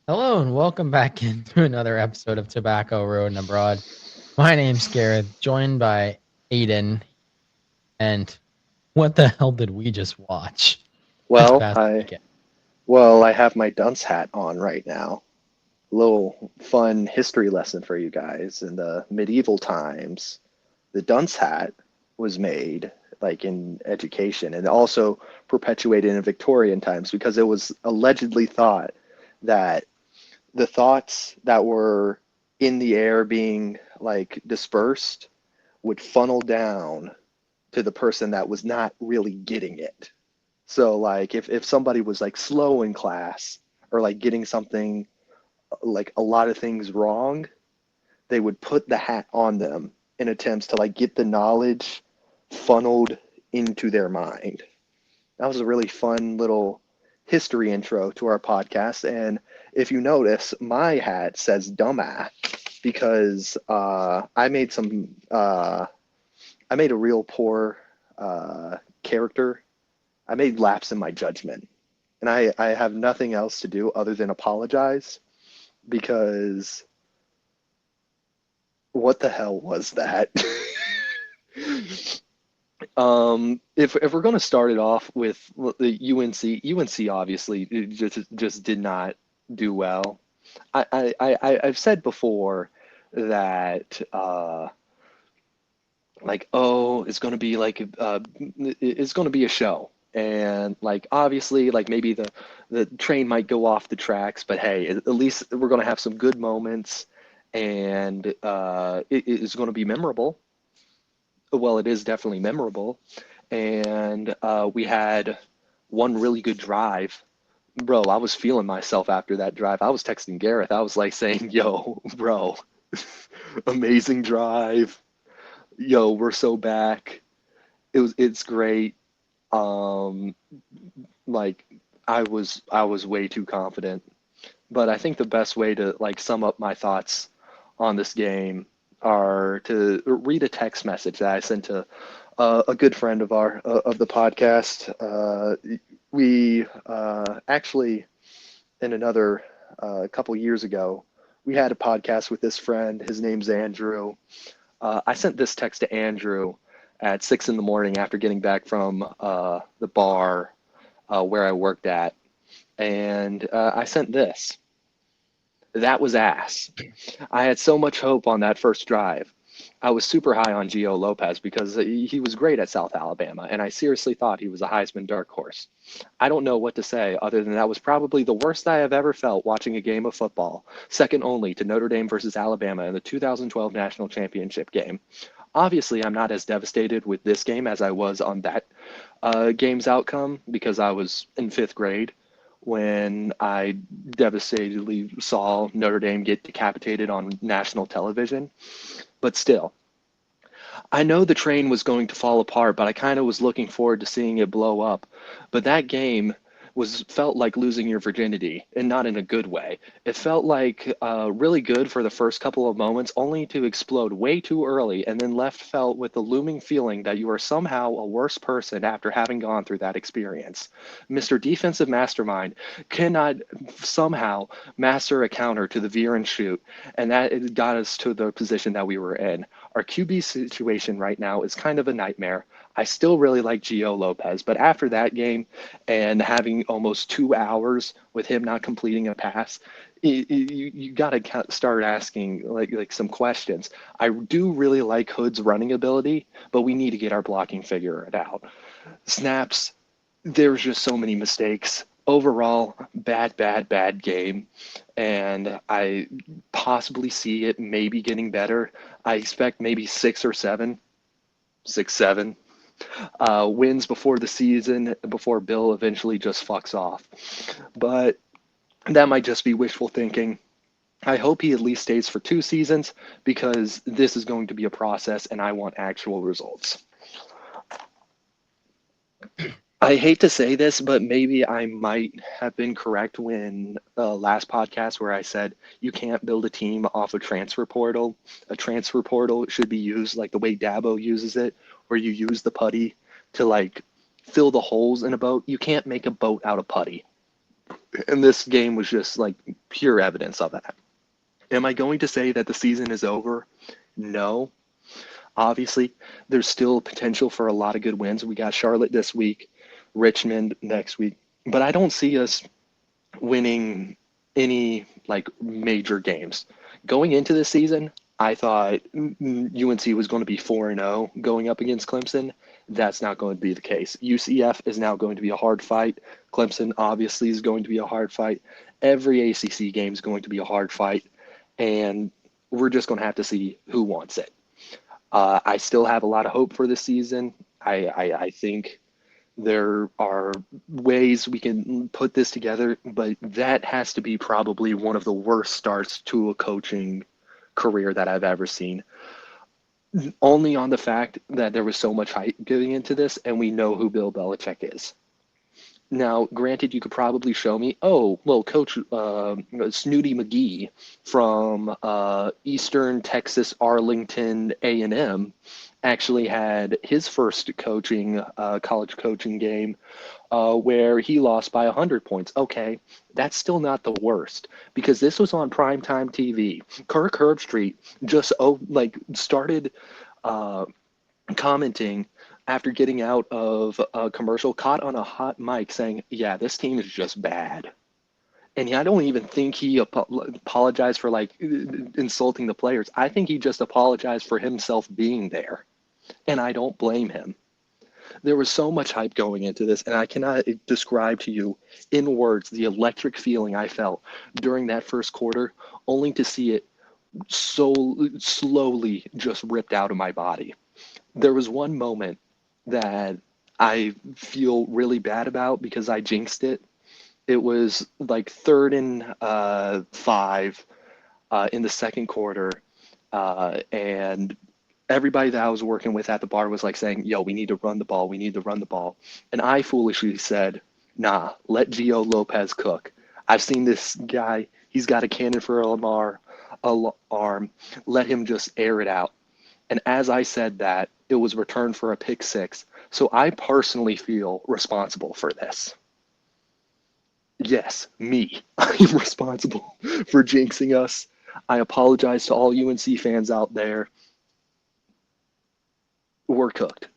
Hello and welcome back into another episode of Tobacco Road and Abroad. My name's Gareth, joined by Aiden. And what the hell did we just watch this Well, past I weekend? well, I have my dunce hat on right now. A little fun history lesson for you guys. In the medieval times, the dunce hat was made like in education and also perpetuated in Victorian times because it was allegedly thought that the thoughts that were in the air being like dispersed would funnel down to the person that was not really getting it. So like if somebody was like slow in class or like getting something like a lot of things wrong, they would put the hat on them in attempts to like get the knowledge funneled into their mind. That was a really fun little history intro to our podcast. And if you notice, my hat says dumbass because I made a real poor character. I made lapse in my judgment. And I have nothing else to do other than apologize because what the hell was that? If we're going to start it off with the UNC obviously just did not do well. I've said before that like, oh, it's going to be like it's going to be a show, and like obviously like maybe the train might go off the tracks, but hey, at least we're going to have some good moments, and it's going to be memorable. Well, it is definitely memorable, and we had one really good drive. Bro, I was feeling myself after that drive. I was texting Gareth. I was like saying, "Yo, bro, amazing drive. Yo, we're so back. It's great." Um, like I was way too confident. But I think the best way to like sum up my thoughts on this game are to read a text message that I sent to a good friend of our of the podcast. We actually in another couple years ago we had a podcast with this friend. His name's Andrew. I sent this text to Andrew at 6 in the morning after getting back from the bar where I worked at, and I sent this. That was ass. I had so much hope on that first drive. I was super high on Gio Lopez because he was great at South Alabama, and I seriously thought he was a Heisman dark horse. I don't know what to say other than that was probably the worst I have ever felt watching a game of football, second only to Notre Dame versus Alabama in the 2012 National Championship game. Obviously, I'm not as devastated with this game as I was on that game's outcome because I was in fifth grade when I devastatedly saw Notre Dame get decapitated on national television. But still, I know the train was going to fall apart, but I kind of was looking forward to seeing it blow up. But that game was felt like losing your virginity, and not in a good way. It felt like really good for the first couple of moments, only to explode way too early, and then left felt with the looming feeling that you are somehow a worse person after having gone through that experience. Mr. Defensive Mastermind cannot somehow master a counter to the veer and shoot, and that got us to the position that we were in. Our QB situation right now is kind of a nightmare. I still really like Gio Lopez, but after that game and having almost 2 hours with him not completing a pass, you got to start asking like some questions. I do really like Hood's running ability, but we need to get our blocking figured out. Snaps, there's just so many mistakes. Overall, bad game, and I possibly see it maybe getting better. I expect maybe 6 or 7 wins before the season, before Bill eventually just fucks off. But that might just be wishful thinking. I hope he at least stays for 2 seasons because this is going to be a process and I want actual results. I hate to say this, but maybe I might have been correct when last podcast where I said you can't build a team off a transfer portal. A transfer portal should be used like the way Dabo uses it, where you use the putty to like fill the holes in a boat. You can't make a boat out of putty. And this game was just like pure evidence of that. Am I going to say that the season is over? No. Obviously, there's still potential for a lot of good wins. We got Charlotte this week, Richmond next week, but I don't see us winning any like major games. Going into the season, I thought UNC was going to be 4-0 going up against Clemson. That's not going to be the case. UCF is now going to be a hard fight. Clemson obviously is going to be a hard fight. Every ACC game is going to be a hard fight, and we're just going to have to see who wants it. I still have a lot of hope for this season. I think there are ways we can put this together, but that has to be probably one of the worst starts to a coaching career that I've ever seen. Only on the fact that there was so much hype getting into this, and we know who Bill Belichick is. Now, granted, you could probably show me, oh, well, Coach Snooty McGee from Eastern Texas Arlington A&M actually had his first college coaching game where he lost by 100 points. Okay, that's still not the worst because this was on primetime TV. Kirk Herbstreit just started commenting after getting out of a commercial, caught on a hot mic saying, yeah, this team is just bad. And I don't even think he apologized for like insulting the players. I think he just apologized for himself being there. And I don't blame him. There was so much hype going into this, and I cannot describe to you in words the electric feeling I felt during that first quarter, only to see it so slowly just ripped out of my body. There was one moment that I feel really bad about because I jinxed it. It was like 3rd and 5 in the second quarter, and everybody that I was working with at the bar was like saying, yo, we need to run the ball. We need to run the ball. And I foolishly said, nah, let Gio Lopez cook. I've seen this guy. He's got a cannon for a arm. Let him just air it out. And as I said that, it was returned for a pick 6. So I personally feel responsible for this. Yes, me. I'm responsible for jinxing us. I apologize to all UNC fans out there. We're cooked.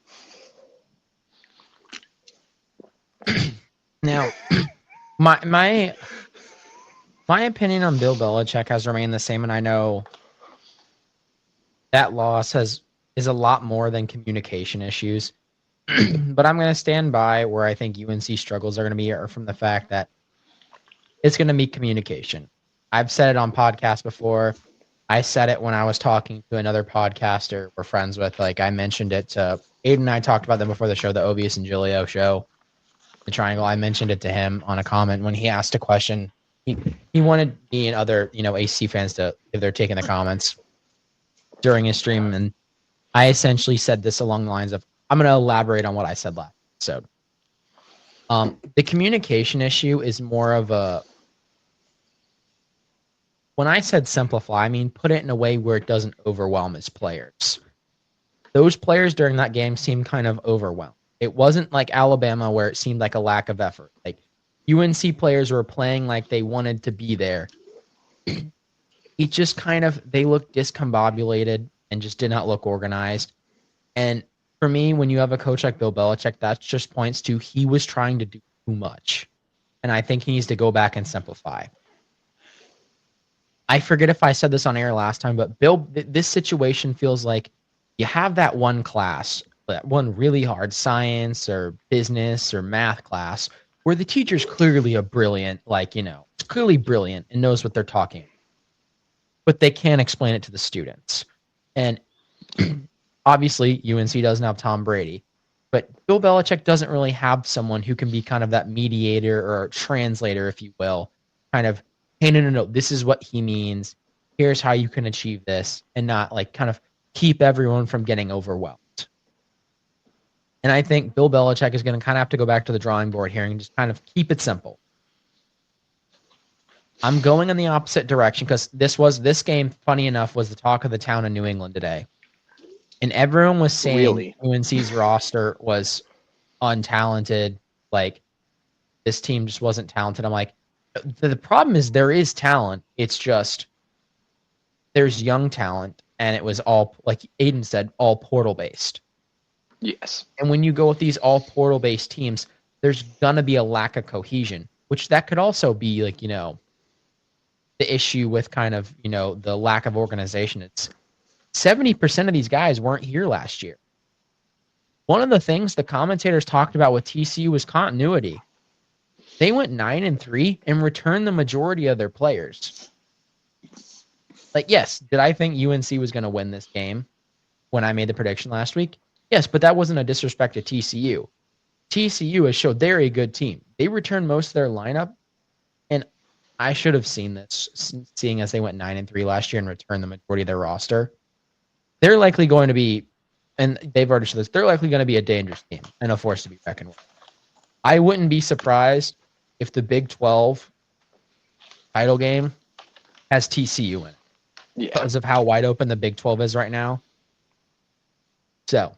Now, my opinion on Bill Belichick has remained the same, and I know that loss is a lot more than communication issues. But I'm going to stand by where I think UNC struggles are going to be are from the fact that it's going to be communication. I've said it on podcasts before. I said it when I was talking to another podcaster we're friends with. Like I mentioned it to Aiden and I talked about them before the show, the Obius and Giglio show, the Triangle. I mentioned it to him on a comment when he asked a question. He wanted me and other, AC fans to give their take in the comments during his stream. And I essentially said this along the lines of, I'm going to elaborate on what I said last episode. The communication issue is more of a, when I said simplify, I mean put it in a way where it doesn't overwhelm his players. Those players during that game seemed kind of overwhelmed. It wasn't like Alabama where it seemed like a lack of effort. Like UNC players were playing like they wanted to be there. It just kind of, they looked discombobulated and just did not look organized. And for me, when you have a coach like Bill Belichick, that just points to he was trying to do too much. And I think he needs to go back and simplify. I forget if I said this on air last time, but Bill, this situation feels like you have that one class, that one really hard science or business or math class where the teacher's clearly a brilliant, it's clearly brilliant and knows what they're talking about, but they can't explain it to the students. And obviously, UNC doesn't have Tom Brady, but Bill Belichick doesn't really have someone who can be kind of that mediator or translator, if you will, kind of, hey, no, this is what he means. Here's how you can achieve this, and not like kind of keep everyone from getting overwhelmed. And I think Bill Belichick is going to kind of have to go back to the drawing board here and just kind of keep it simple. I'm going in the opposite direction because this game, funny enough, was the talk of the town in New England today. And everyone was saying Really? UNC's roster was untalented. Like, this team just wasn't talented. I'm like, The problem is there is talent. It's just there's young talent, and it was all, like Aiden said, all portal based. Yes. And when you go with these all portal based teams, there's gonna be a lack of cohesion, which that could also be like, the issue with kind of, the lack of organization. It's 70% of these guys weren't here last year. One of the things the commentators talked about with TCU was continuity. They went 9-3 and returned the majority of their players. Like, yes, did I think UNC was going to win this game when I made the prediction last week? Yes, but that wasn't a disrespect to TCU. TCU has showed they're a good team. They returned most of their lineup, and I should have seen this, seeing as they went 9-3 last year and returned the majority of their roster. They're likely going to be, and they've already said this, they're likely going to be a dangerous team and a force to be reckoned with. I wouldn't be surprised if the Big 12 title game has TCU in it because of how wide open the Big 12 is right now. So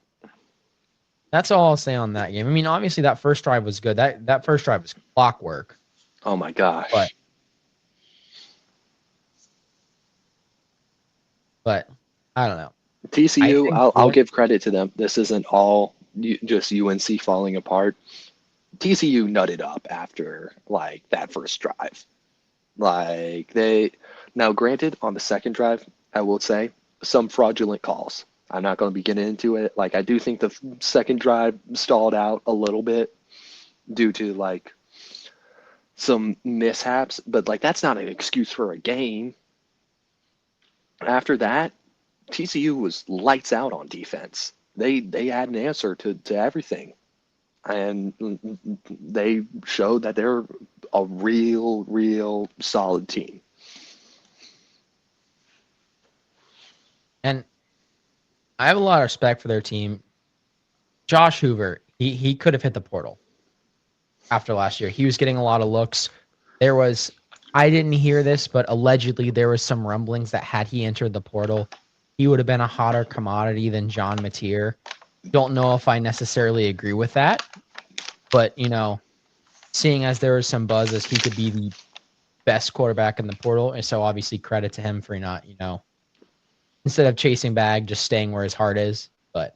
that's all I'll say on that game. I mean, obviously that first drive was good. That first drive was clockwork. Oh my gosh. But I don't know. TCU, I'll give credit to them. This isn't all just UNC falling apart. TCU nutted up after like that first drive. Like now granted on the second drive, I will say some fraudulent calls. I'm not going to be getting into it. Like I do think the second drive stalled out a little bit due to like some mishaps, but like that's not an excuse for a game. After that, TCU was lights out on defense. They had an answer to everything. And they showed that they're a real solid team. And I have a lot of respect for their team. Josh Hoover, he could have hit the portal after last year. He was getting a lot of looks. I didn't hear this, but allegedly there was some rumblings that had he entered the portal, he would have been a hotter commodity than John Mateer. Don't know if I necessarily agree with that, but seeing as there was some buzz as he could be the best quarterback in the portal, and so obviously credit to him for not, instead of chasing bag, just staying where his heart is. But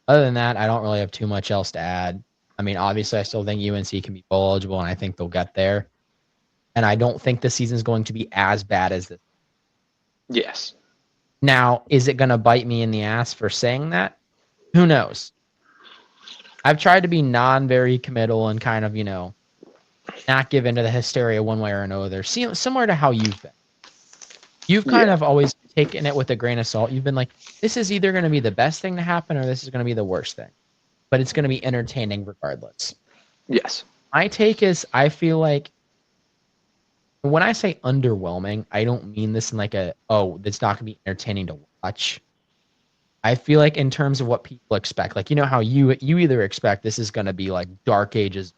other than that, I don't really have too much else to add. I mean, obviously, I still think UNC can be bowl eligible, and I think they'll get there. And I don't think the season is going to be as bad as this. Yes. Now, is it going to bite me in the ass for saying that? Who knows? I've tried to be very committal and kind of, not give into the hysteria one way or another. Similar to how you've been. You've kind of always taken it with a grain of salt. You've been like, this is either going to be the best thing to happen or this is going to be the worst thing. But it's going to be entertaining regardless. Yes. My take is I feel like when I say underwhelming, I don't mean this in like it's not going to be entertaining to watch. I feel like in terms of what people expect, like, how you either expect this is going to be like Dark Ages,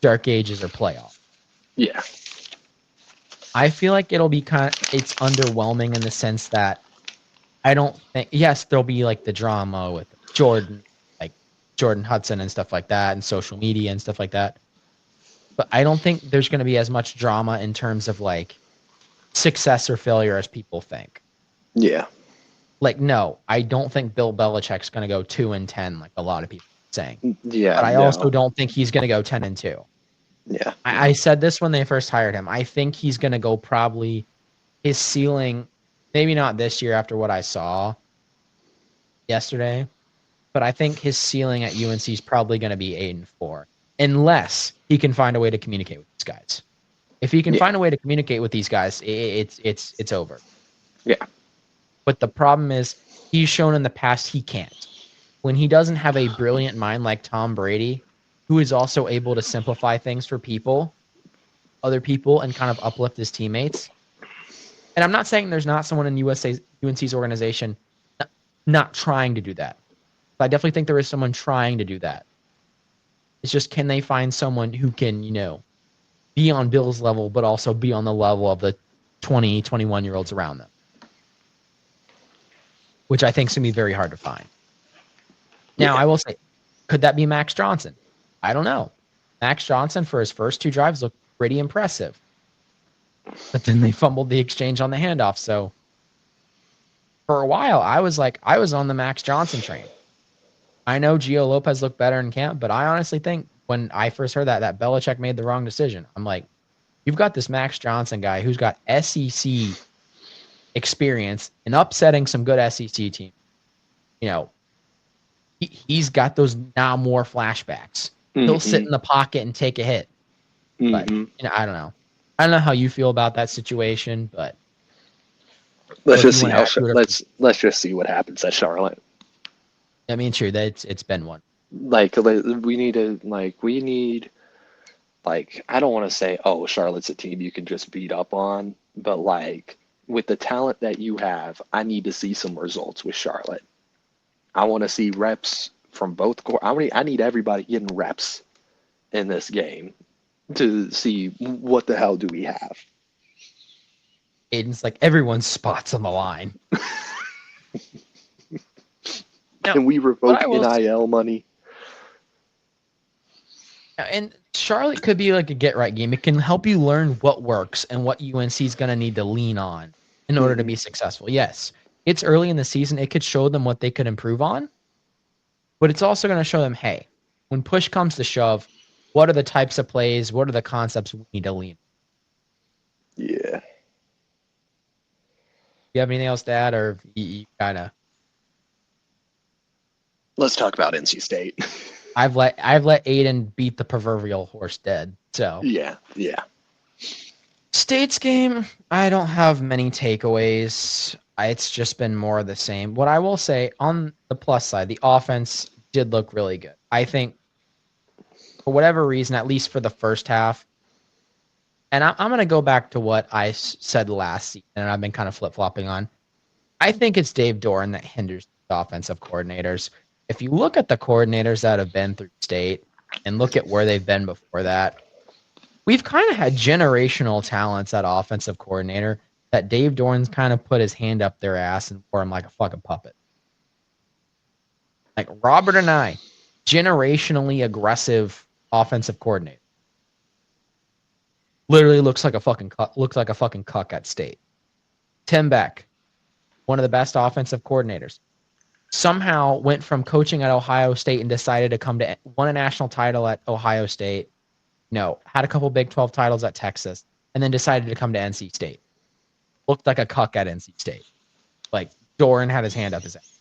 Dark Ages or playoff. Yeah. I feel like it'll be it's underwhelming in the sense that I don't think, yes, there'll be like the drama with Jordan Hudson and stuff like that and social media and stuff like that. But I don't think there's going to be as much drama in terms of like success or failure as people think. Yeah. Like, no, I don't think Bill Belichick's going to go 2-10 like a lot of people are saying. Yeah. But I also don't think he's going to go 10-2. Yeah. I said this when they first hired him. I think he's going to go probably his ceiling, maybe not this year after what I saw yesterday, but I think his ceiling at UNC is probably going to be 8-4, unless he can find a way to communicate with these guys. If he can find a way to communicate with these guys, it's over. Yeah. But the problem is he's shown in the past he can't. When he doesn't have a brilliant mind like Tom Brady, who is also able to simplify things for other people, and kind of uplift his teammates. And I'm not saying there's not someone in UNC's organization not trying to do that. But I definitely think there is someone trying to do that. It's just, can they find someone who can, be on Bill's level, but also be on the level of the 20, 21-year-olds around them? Which I think is going to be very hard to find. Now, I will say, could that be Max Johnson? I don't know. Max Johnson for his first 2 drives looked pretty impressive. But then they fumbled the exchange on the handoff. So for a while, I was on the Max Johnson train. I know Gio Lopez looked better in camp, but I honestly think when I first heard that Belichick made the wrong decision. I'm like, you've got this Max Johnson guy who's got SEC experience in upsetting some good SEC teams. You know, he's got those now more flashbacks. He'll sit in the pocket and take a hit. But I don't know. I don't know how you feel about that situation, but let's just see what happens at Charlotte. I mean, true, that it's been one. I don't want to say, oh, Charlotte's a team you can just beat up on, but like with the talent that you have, I need to see some results with Charlotte. I want to see reps from both. I need everybody getting reps in this game to see what the hell do we have. Aiden's like, everyone's spots on the line. Can we revoke NIL money? And Charlotte could be like a get-right game. It can help you learn what works and what UNC is going to need to lean on in order to be successful. Yes, it's early in the season. It could show them what they could improve on. But it's also going to show them, hey, when push comes to shove, what are the types of plays? What are the concepts we need to lean on? Yeah. You have anything else to add, or you kind of? Let's talk about NC State. I've let Aiden beat the proverbial horse dead. So yeah. State's game, I don't have many takeaways. It's just been more of the same. What I will say on the plus side, the offense did look really good. I think for whatever reason, at least for the first half, and I'm going to go back to what I said last season, and I've been kind of flip-flopping on. I think it's Dave Doran that hinders the offensive coordinators. If you look at the coordinators that have been through State and look at where they've been before that, we've kind of had generational talents at offensive coordinator that Dave Doran's kind of put his hand up their ass and wore him like a fucking puppet. Like Robert and I, generationally aggressive offensive coordinator. Literally looks like a fucking cuck at State. Tim Beck, one of the best offensive coordinators, somehow went from coaching at Ohio State and decided to won a national title at Ohio State. No, had a couple Big 12 titles at Texas, and then decided to come to NC State. Looked like a cuck at NC State. Like Doran had his hand up his ass.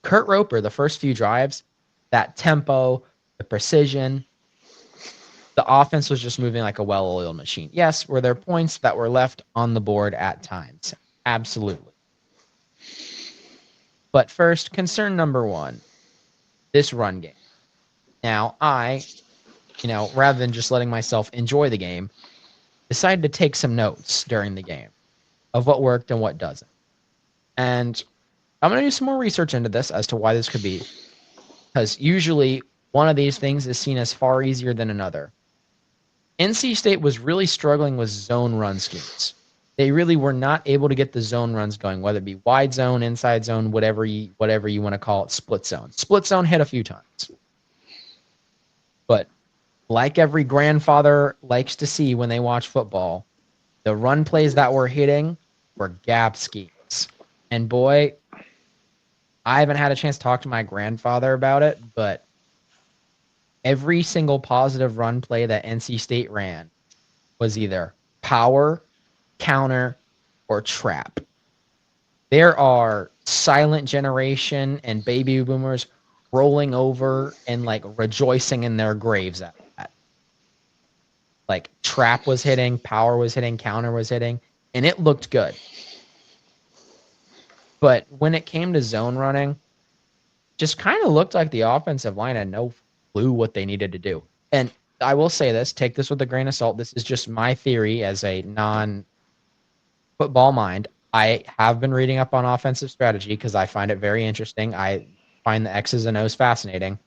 Kurt Roper, the first few drives, that tempo, the precision, the offense was just moving like a well-oiled machine. Yes, were there points that were left on the board at times? Absolutely. But first, concern number one, this run game. Now, rather than just letting myself enjoy the game, decided to take some notes during the game of what worked and what doesn't. And I'm going to do some more research into this as to why this could be. Because usually one of these things is seen as far easier than another. NC State was really struggling with zone run schemes. They really were not able to get the zone runs going, whether it be wide zone, inside zone, whatever you want to call it, split zone. Split zone hit a few times. But like every grandfather likes to see when they watch football, the run plays that were hitting were gap schemes. And boy, I haven't had a chance to talk to my grandfather about it, but every single positive run play that NC State ran was either power, counter, or trap. There are silent generation and baby boomers rolling over and like rejoicing in their graves at that. Like trap was hitting, power was hitting, counter was hitting, and it looked good. But when it came to zone running, just kind of looked like the offensive line had no clue what they needed to do. And I will say this, take this with a grain of salt. This is just my theory as a non-football mind. I have been reading up on offensive strategy because I find it very interesting. I find the X's and O's fascinating.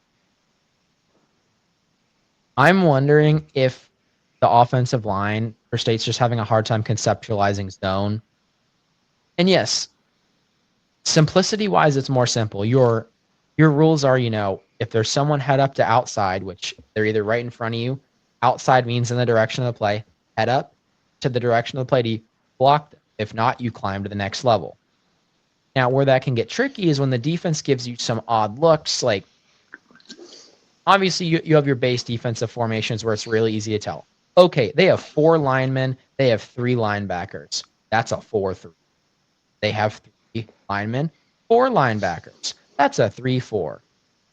I'm wondering if the offensive line for State's just having a hard time conceptualizing zone. And yes, simplicity-wise, it's more simple. Your rules are, if there's someone head up to outside, which they're either right in front of you, outside means in the direction of the play, head up to the direction of the play to block them. If not, you climb to the next level. Now, where that can get tricky is when the defense gives you some odd looks. Like, obviously, you have your base defensive formations where it's really easy to tell. Okay, they have 4 linemen, they have 3 linebackers. That's a 4-3. They have 3 linemen, 4 linebackers. That's a 3-4.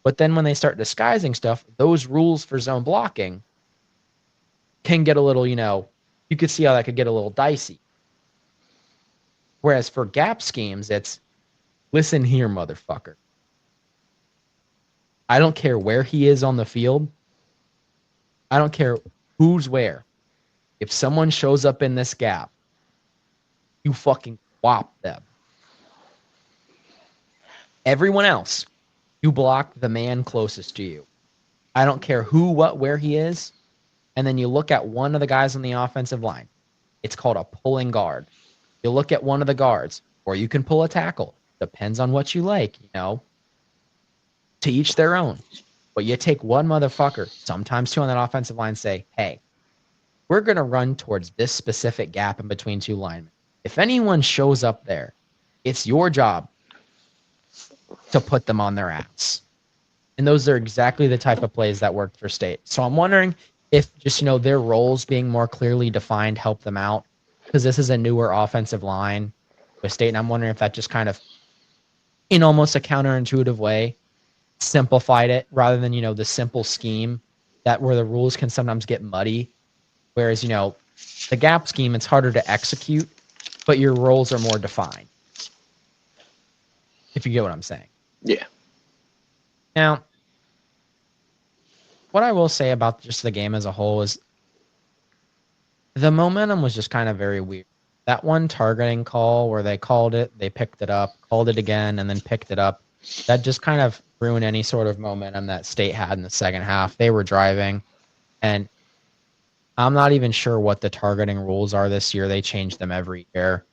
But then when they start disguising stuff, those rules for zone blocking can get a little, you could see how that could get a little dicey. Whereas for gap schemes, it's, listen here, motherfucker. I don't care where he is on the field. I don't care who's where. If someone shows up in this gap, you fucking whop them. Everyone else, you block the man closest to you. I don't care who, what, where he is. And then you look at one of the guys on the offensive line. It's called a pulling guard. You look at one of the guards, or you can pull a tackle. Depends on what you like, To each their own. But you take one motherfucker, sometimes 2 on that offensive line, say, hey, we're going to run towards this specific gap in between 2 linemen. If anyone shows up there, it's your job to put them on their ass. And those are exactly the type of plays that worked for State. So I'm wondering if just, their roles being more clearly defined help them out, because this is a newer offensive line with State. And I'm wondering if that just kind of, in almost a counterintuitive way, simplified it rather than, the simple scheme that where the rules can sometimes get muddy. Whereas, the gap scheme, it's harder to execute, but your roles are more defined. If you get what I'm saying. Yeah. Now, what I will say about just the game as a whole is the momentum was just kind of very weird. That one targeting call where they called it, they picked it up, called it again, and then picked it up, that just kind of ruined any sort of momentum that State had in the second half. They were driving, and I'm not even sure what the targeting rules are this year. They change them every year.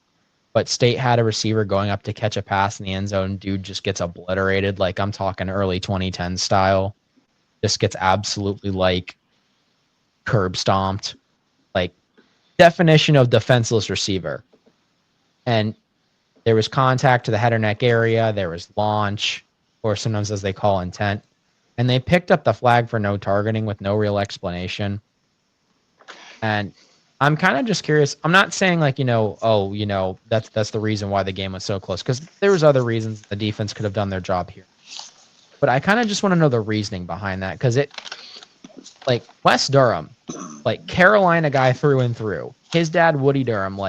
But State had a receiver going up to catch a pass in the end zone. Dude just gets obliterated. Like, I'm talking early 2010 style. Just gets absolutely, curb stomped. Definition of defenseless receiver. And there was contact to the head or neck area. There was launch, or sometimes as they call intent. And they picked up the flag for no targeting with no real explanation. And I'm kind of just curious. I'm not saying that's the reason why the game was so close, because there was other reasons the defense could have done their job here. But I kind of just want to know the reasoning behind that, because Wes Durham, Carolina guy through and through. His dad, Woody Durham,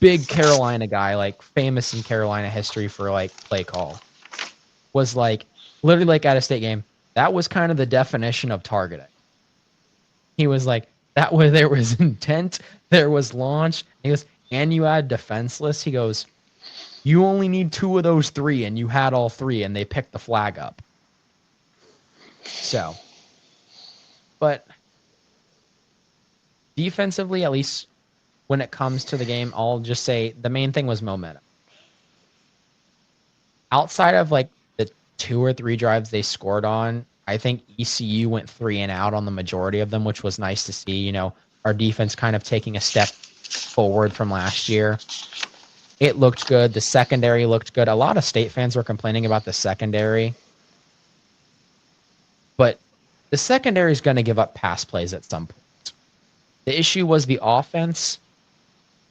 big Carolina guy, famous in Carolina history for play call, was literally at a State game. That was kind of the definition of targeting. He was that way there was intent, there was launch. He goes, and you add defenseless. He goes, you only need 2 of those 3, and you had all 3, and they picked the flag up. So, but defensively, at least when it comes to the game, I'll just say the main thing was momentum. Outside of the 2 or 3 drives they scored on, I think ECU went 3 and out on the majority of them, which was nice to see. Our defense kind of taking a step forward from last year. It looked good. The secondary looked good. A lot of State fans were complaining about the secondary. But the secondary is going to give up pass plays at some point. The issue was the offense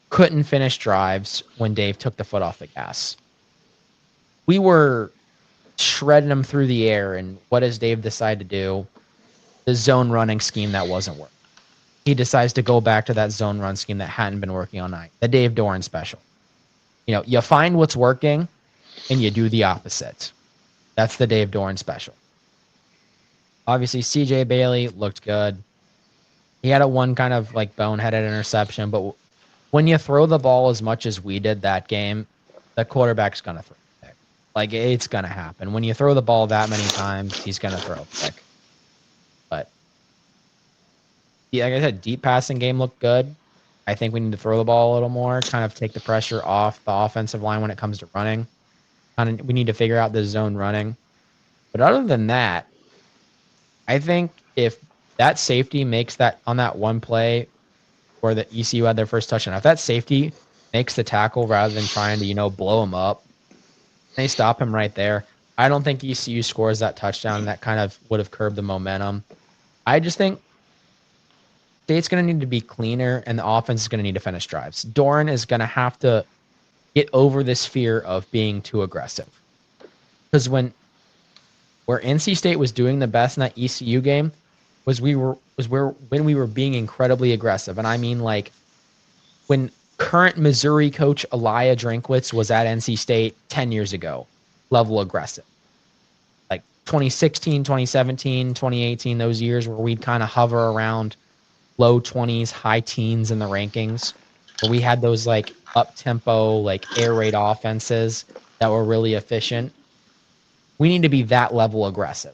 couldn't finish drives when Dave took the foot off the gas. We were shredding them through the air, and what does Dave decide to do? The zone running scheme that wasn't working. He decides to go back to that zone run scheme that hadn't been working all night. The Dave Doran special. You find what's working, and you do the opposite. That's the Dave Doran special. Obviously, CJ Bailey looked good. He had a one kind of boneheaded interception, but when you throw the ball as much as we did that game, the quarterback's going to throw a pick. It's going to happen. When you throw the ball that many times, he's going to throw a pick. But, like I said, deep passing game looked good. I think we need to throw the ball a little more, kind of take the pressure off the offensive line when it comes to running. We need to figure out the zone running. But other than that, I think if that safety makes that on that one play where the ECU had their first touchdown, if that safety makes the tackle rather than trying to, blow him up, they stop him right there. I don't think ECU scores that touchdown, and that kind of would have curbed the momentum. I just think State's going to need to be cleaner, and the offense is going to need to finish drives. Doran is going to have to get over this fear of being too aggressive. Because where NC State was doing the best in that ECU game was when we were being incredibly aggressive. And I mean, like, when current Missouri coach Elia Drinkwitz was at NC State 10 years ago, level aggressive. Like 2016, 2017, 2018, those years where we'd kind of hover around low 20s, high teens in the rankings, where we had those like up-tempo, like air raid offenses that were really efficient. We need to be that level aggressive.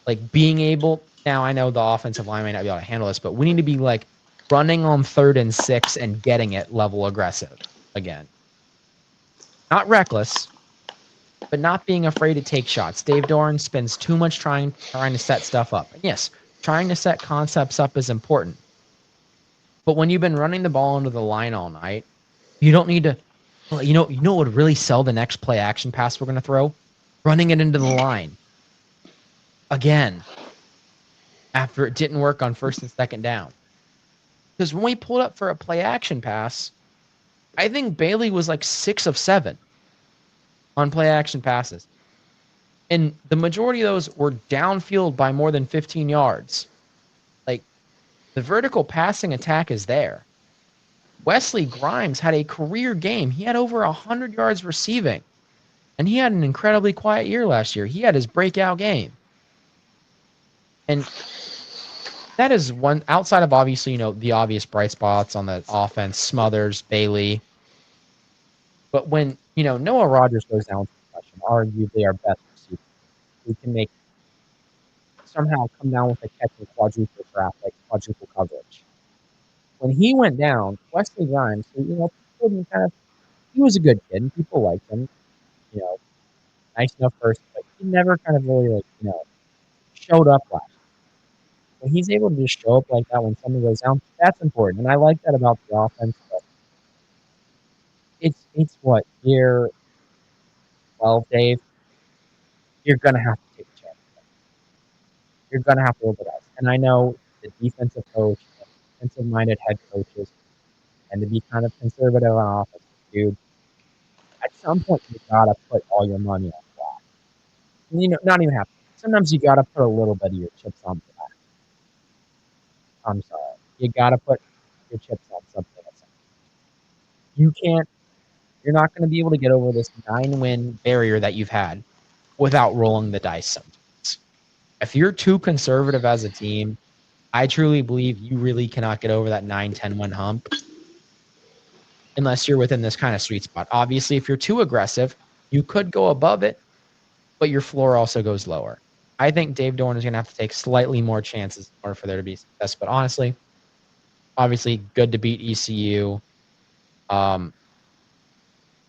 Like being able, now I know the offensive line may not be able to handle this, but we need to be like running on 3rd and 6 and getting it level aggressive again. Not reckless, but not being afraid to take shots. Dave Doran spends too much trying to set stuff up. And yes, trying to set concepts up is important. But when you've been running the ball into the line all night, you don't need to, what would really sell the next play action pass we're going to throw? Running it into the line. Again. After it didn't work on 1st and 2nd down. Because when we pulled up for a play action pass, I think Bailey was like 6 of 7 on play action passes. And the majority of those were downfield by more than 15 yards. Like, the vertical passing attack is there. Wesley Grimes had a career game. He had over 100 yards receiving. And he had an incredibly quiet year last year. He had his breakout game. And that is one, outside of obviously, the obvious bright spots on the offense, Smothers, Bailey. But when, Noah Rogers goes down with concussion, arguably our best receiver, we can somehow come down with a catch and quadruple draft, like quadruple coverage. When he went down, Wesley Grimes, people he was a good kid and people liked him, nice enough person, but he never kind of really showed up last. When he's able to just show up like that when somebody goes down, that's important. And I like that about the offense. But it's what, year 12, Dave? You're going to have to take a chance. You're going to have to roll the dice. And I know the defensive coach, defensive-minded head coaches, and to be kind of conservative on offense. Dude, at some point, you got to put all your money on black. Not even half. Sometimes you got to put a little bit of your chips on black. I'm sorry. You got to put your chips on something. You're not going to be able to get over this 9-win barrier that you've had without rolling the dice sometimes. If you're too conservative as a team, I truly believe you really cannot get over that 9-10 win hump unless you're within this kind of sweet spot. Obviously, if you're too aggressive, you could go above it, but your floor also goes lower. I think Dave Doran is going to have to take slightly more chances in order for there to be success. But honestly, obviously, good to beat ECU.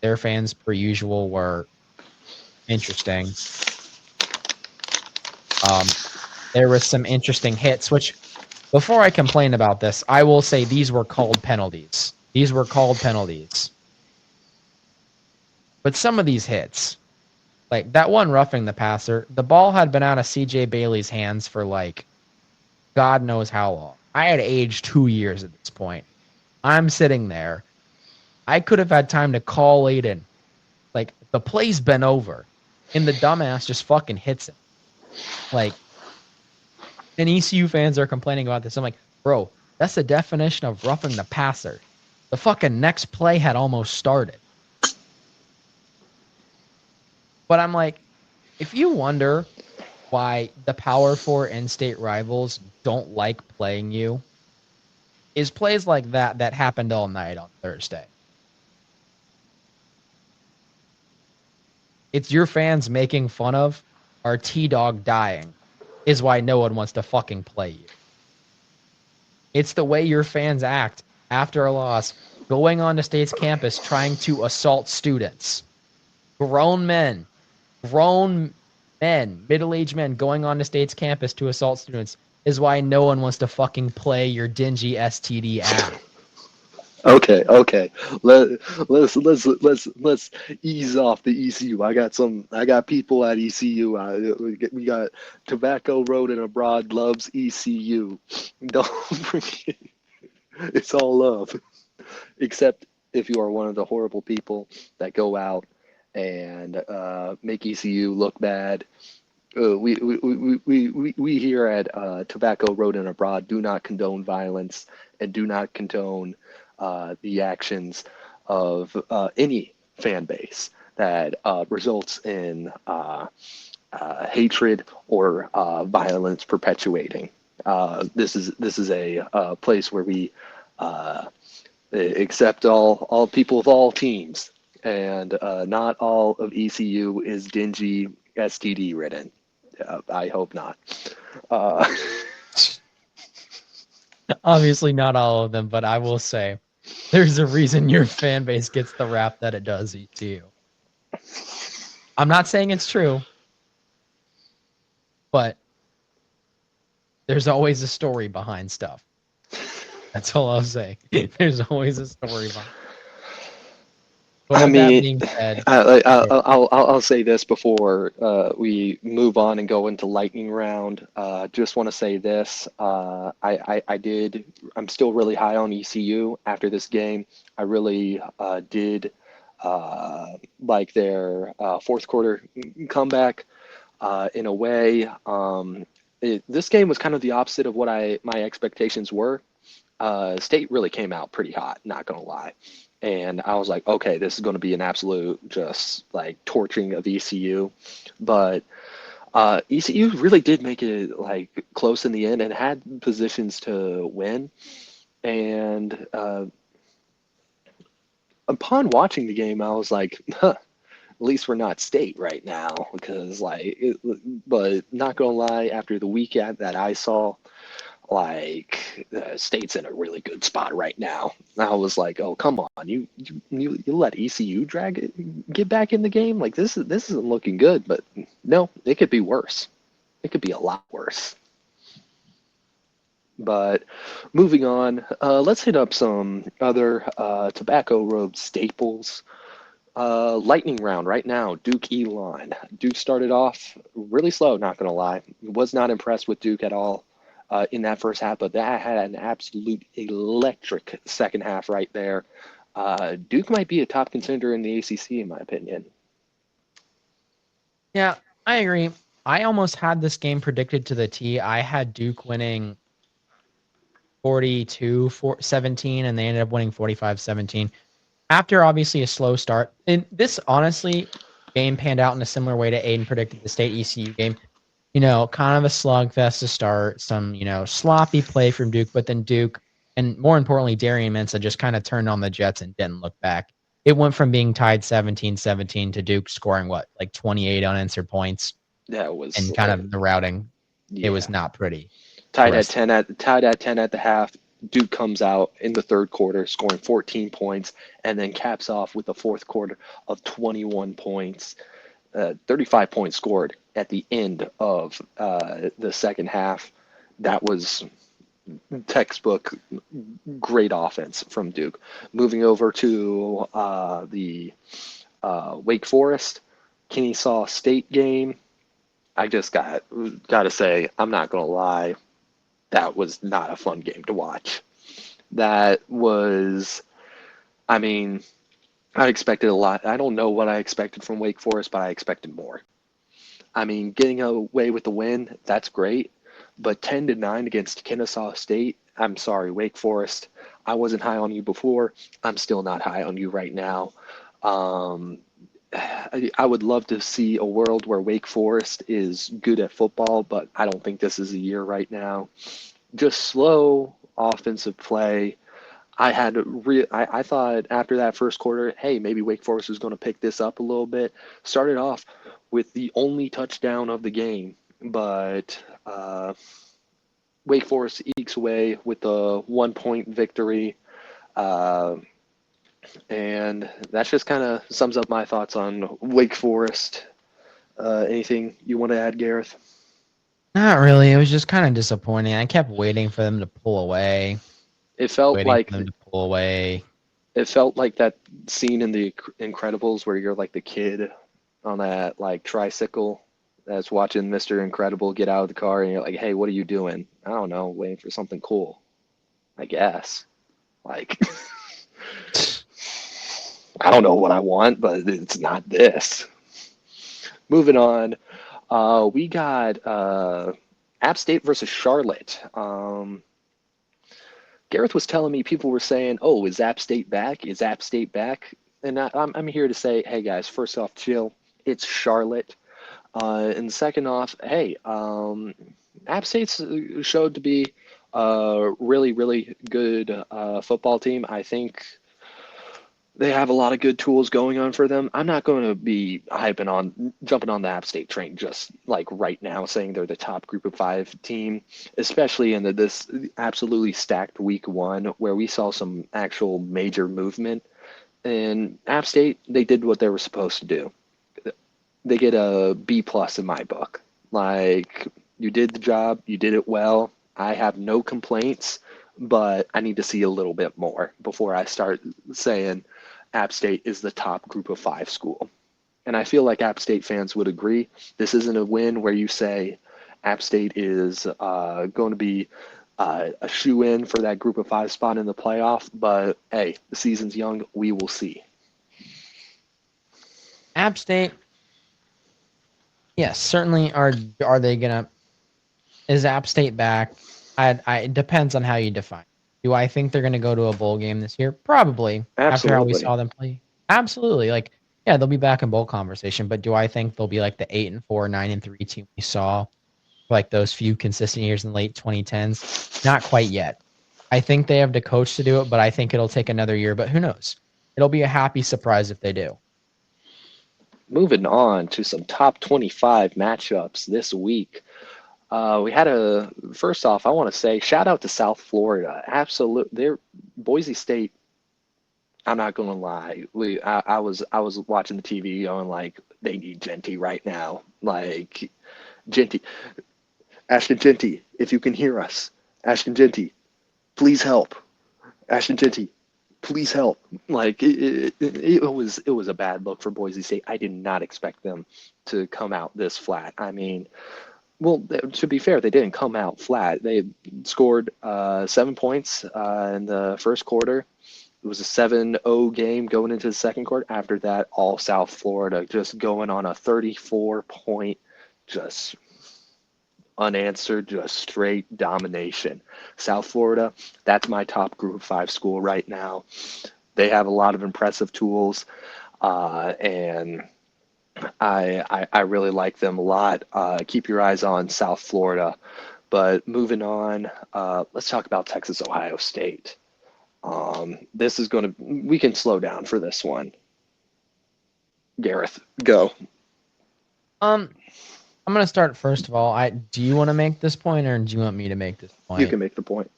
Their fans, per usual, were interesting. There were some interesting hits, which, before I complain about this, I will say these were called penalties. But some of these hits, like that one roughing the passer, the ball had been out of CJ Bailey's hands for like God knows how long. I had aged 2 years at this point. I'm sitting there. I could have had time to call Aiden. Like, the play's been over. And the dumbass just fucking hits him. Like, and ECU fans are complaining about this. I'm like, bro, that's the definition of roughing the passer. The fucking next play had almost started. But I'm like, if you wonder why the Power 4 in-state rivals don't like playing you, is plays like that happened all night on Thursday. It's your fans making fun of our T-Dog dying is why no one wants to fucking play you. It's the way your fans act after a loss, going onto State's campus trying to assault students. Grown men grown men, middle-aged men going on the state's campus to assault students is why no one wants to fucking play your dingy STD app. Okay. Let's ease off the ECU. I got people at ECU. We got Tobacco Road and Abroad loves ECU. Don't forget, it's all love. Except if you are one of the horrible people that go out and make ECU look bad. We here at Tobacco Road and Abroad do not condone violence and do not condone the actions of any fan base that results in hatred or violence perpetuating. This is a place where we accept all people of all teams, and not all of ECU is dingy STD ridden. I hope not. Obviously not all of them, but I will say there's a reason your fan base gets the rap that it does to you. I'm not saying it's true, but there's always a story behind stuff. That's all I'll say. There's always a story behind. But I with that mean, being said, I'll say this before we move on and go into lightning round. Just want to say this. I'm still really high on ECU after this game. I really did like their fourth quarter comeback in a way. This game was kind of the opposite of what my expectations were. State really came out pretty hot, not gonna lie. And I was like, okay, this is going to be an absolute just like torching of ECU. But ECU really did make it like close in the end and had positions to win. And upon watching the game, I was like, huh, at least we're not State right now. Because but not going to lie, after the weekend that I saw, like State's in a really good spot right now. I was like, oh come on, you let ECU get back in the game. Like this isn't looking good, but no, it could be worse. It could be a lot worse. But moving on, let's hit up some other Tobacco Road staples. Lightning round right now. Duke Elon. Duke started off really slow. Not gonna lie, was not impressed with Duke at all. In that first half, but that had an absolute electric second half right there. Duke might be a top contender in the ACC, in my opinion. yeah, I agree. I almost had this game predicted to the T. I had Duke winning 42-17, and they ended up winning 45-17. After obviously a slow start, and this honestly game panned out in a similar way to Aiden predicted the State ECU game. Kind of a slugfest to start, some, sloppy play from Duke, but then Duke, and more importantly, Darian Mensah just kind of turned on the Jets and didn't look back. It went from being tied 17-17 to Duke scoring, like 28 unanswered points. That was and kind of the routing. Yeah. It was not pretty. Tied at 10 at the half. Duke comes out in the third quarter, scoring 14 points, and then caps off with the fourth quarter of 21 points. 35 points scored at the end of the second half. That was textbook great offense from Duke. Moving over to the Wake Forest Kennesaw State game, I just got to say, I'm not gonna lie, that was not a fun game to watch. That was, I mean, I expected a lot. I don't know what I expected from Wake Forest, but I expected more. I mean, getting away with the win, that's great. But 10-9 against Kennesaw State, I'm sorry, Wake Forest. I wasn't high on you before. I'm still not high on you right now. I would love to see a world where Wake Forest is good at football, but I don't think this is a year right now. Just slow offensive play. I thought after that first quarter, hey, maybe Wake Forest was going to pick this up a little bit. Started off with the only touchdown of the game, but Wake Forest ekes away with a 1-point victory. And that just kind of sums up my thoughts on Wake Forest. Anything you want to add, Gareth? Not really. It was just kind of disappointing. I kept waiting for them to pull away, It felt waiting like for them to pull away. it felt like that scene in The Incredibles where you're like the kid on that like tricycle that's watching Mr. Incredible get out of the car, and you're like, "Hey, what are you doing?" I don't know, waiting for something cool, I guess. Like, I don't know what I want, but it's not this. Moving on, we got App State versus Charlotte. Gareth was telling me people were saying, "Oh, is App State back? Is App State back?" And I'm here to say, hey guys, first off, chill. It's Charlotte, and second off, hey, App State's showed to be a really really good football team. I think they have a lot of good tools going on for them. I'm not going to be jumping on the App State train just like right now, saying they're the top Group of Five team, especially in this absolutely stacked Week 1 where we saw some actual major movement. And App State, they did what they were supposed to do. They get a B plus in my book. Like, you did the job, you did it well. I have no complaints, but I need to see a little bit more before I start saying App State is the top Group of Five school. And I feel like App State fans would agree. This isn't a win where you say App State is going to be a shoe in for that Group of Five spot in the playoff. But hey, the season's young. We will see. App State, yes, certainly are they gonna is App State back? It depends on how you define. Do I think they're gonna go to a bowl game this year? Probably. After how we Absolutely. saw them play. Absolutely. Like, yeah, they'll be back in bowl conversation, but do I think they'll be like the 8-4, 9-3 team we saw for like those few consistent years in the late 2010s? Not quite yet. I think they have the coach to do it, but I think it'll take another year, but who knows? It'll be a happy surprise if they do. Moving on to some top 25 matchups this week. We had first off, I want to say shout out to South Florida. Absolute, they're Boise State. I'm not gonna lie. I was watching the TV going like they need Genty right now. Like Genty, Ashton Genty, if you can hear us, Ashton Genty, please help. Ashton Genty, please help. Like it was a bad look for Boise State. I did not expect them to come out this flat. I mean, well, to be fair, they didn't come out flat. They scored 7 points in the first quarter. It was a 7-0 game going into the second quarter. After that, all South Florida just going on a 34-point, just unanswered, just straight domination. South Florida, that's my top Group of Five school right now. They have a lot of impressive tools, and I really like them a lot. Keep your eyes on South Florida. But moving on, let's talk about Texas Ohio State. This is going to, we can slow down for this one. Gareth, go. I'm gonna start first of all. Do you want to make this point, or do you want me to make this point? You can make the point.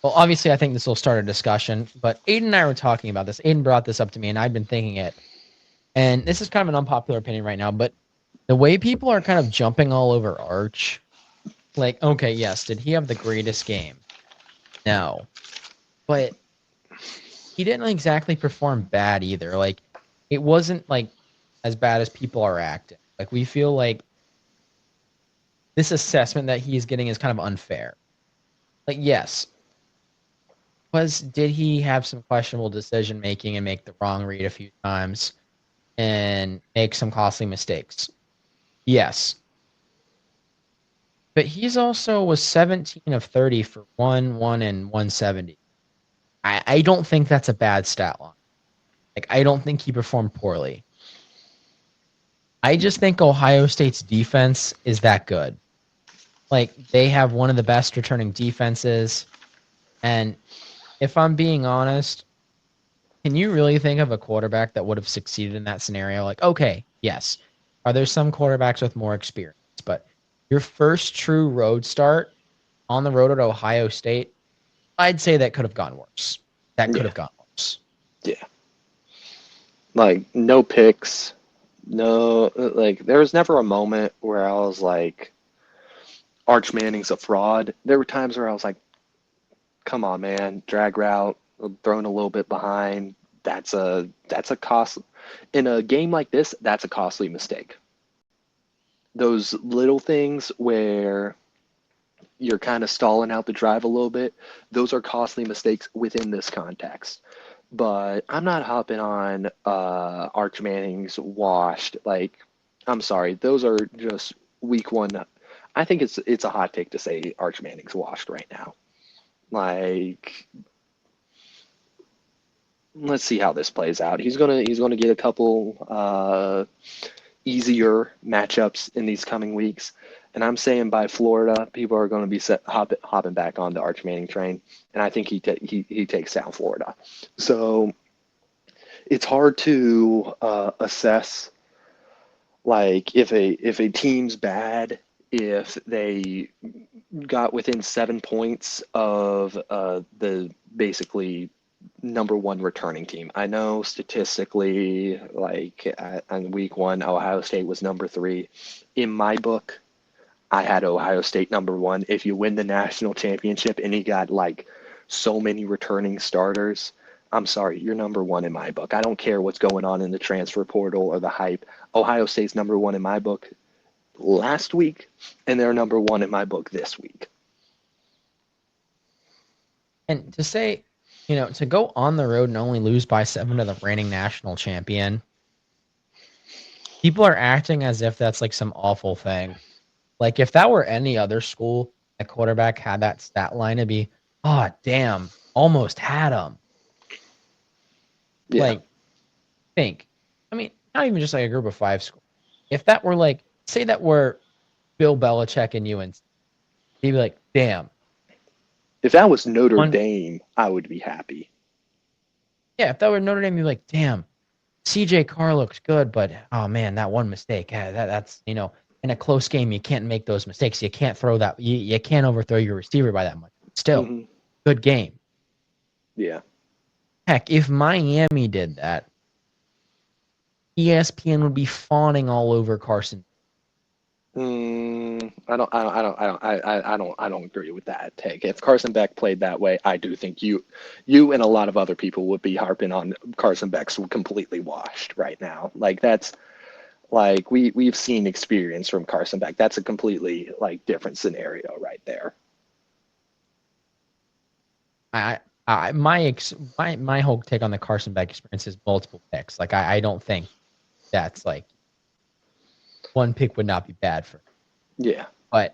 Well, obviously, I think this will start a discussion. But Aiden and I were talking about this. Aiden brought this up to me, and I've been thinking it. And this is kind of an unpopular opinion right now, but the way people are kind of jumping all over Arch, like, okay, yes, did he have the greatest game? No, but he didn't exactly perform bad either. Like, it wasn't like as bad as people are acting. Like, we feel like this assessment that he's getting is kind of unfair. Like, yes, did he have some questionable decision making and make the wrong read a few times and make some costly mistakes? Yes. But he's also was 17 of 30 for 1 and 170. I don't think that's a bad stat line. Like, I don't think he performed poorly. I just think Ohio State's defense is that good. Like, they have one of the best returning defenses. And if I'm being honest, can you really think of a quarterback that would have succeeded in that scenario? Like, okay, yes. Are there some quarterbacks with more experience? But your first true road start on the road at Ohio State, I'd say that could have gone worse. That could have gone worse. Yeah. Like, no picks, No, like there was never a moment where I was like, Arch Manning's a fraud. There were times where I was like, come on, man, drag route, thrown a little bit behind. That's a cost in a game like this. That's a costly mistake. Those little things where you're kind of stalling out the drive a little bit, those are costly mistakes within this context. But I'm not hopping on Arch Manning's washed. Like, I'm sorry, those are just week one. I think it's a hot take to say Arch Manning's washed right now. Like, let's see how this plays out. He's gonna get a couple easier matchups in these coming weeks. And I'm saying by Florida, people are going to be hopping back on the Arch Manning train, and I think he takes down Florida. So it's hard to assess like if a team's bad if they got within 7 points of the basically number one returning team. I know statistically, like on week one, Ohio State was number three. In my book, I had Ohio State number one. If you win the national championship and you got like so many returning starters, I'm sorry, you're number one in my book. I don't care what's going on in the transfer portal or the hype. Ohio State's number one in my book last week, and they're number one in my book this week. And to say, to go on the road and only lose by 7 to the reigning national champion, people are acting as if that's like some awful thing. Like if that were any other school, a quarterback had that stat line, it'd be, oh damn, almost had him. Yeah. Like, not even just like a group of 5 school. If that were like, say that were Bill Belichick and UNC, he'd be like, damn. If that was Notre Dame, I would be happy. Yeah, if that were Notre Dame, you'd be like, damn, CJ Carr looks good, but oh man, that one mistake, that's in a close game, you can't make those mistakes. You can't throw that. You can't overthrow your receiver by that much. Still, good game. Yeah. Heck, if Miami did that, ESPN would be fawning all over Carson. I don't agree with that take. If Carson Beck played that way, I do think you and a lot of other people would be harping on Carson Beck's completely washed right now. Like that's like we've seen experience from Carson Beck. That's a completely like different scenario right there. My whole take on the Carson Beck experience is multiple picks. Like I don't think that's like one pick would not be bad for him. Yeah. But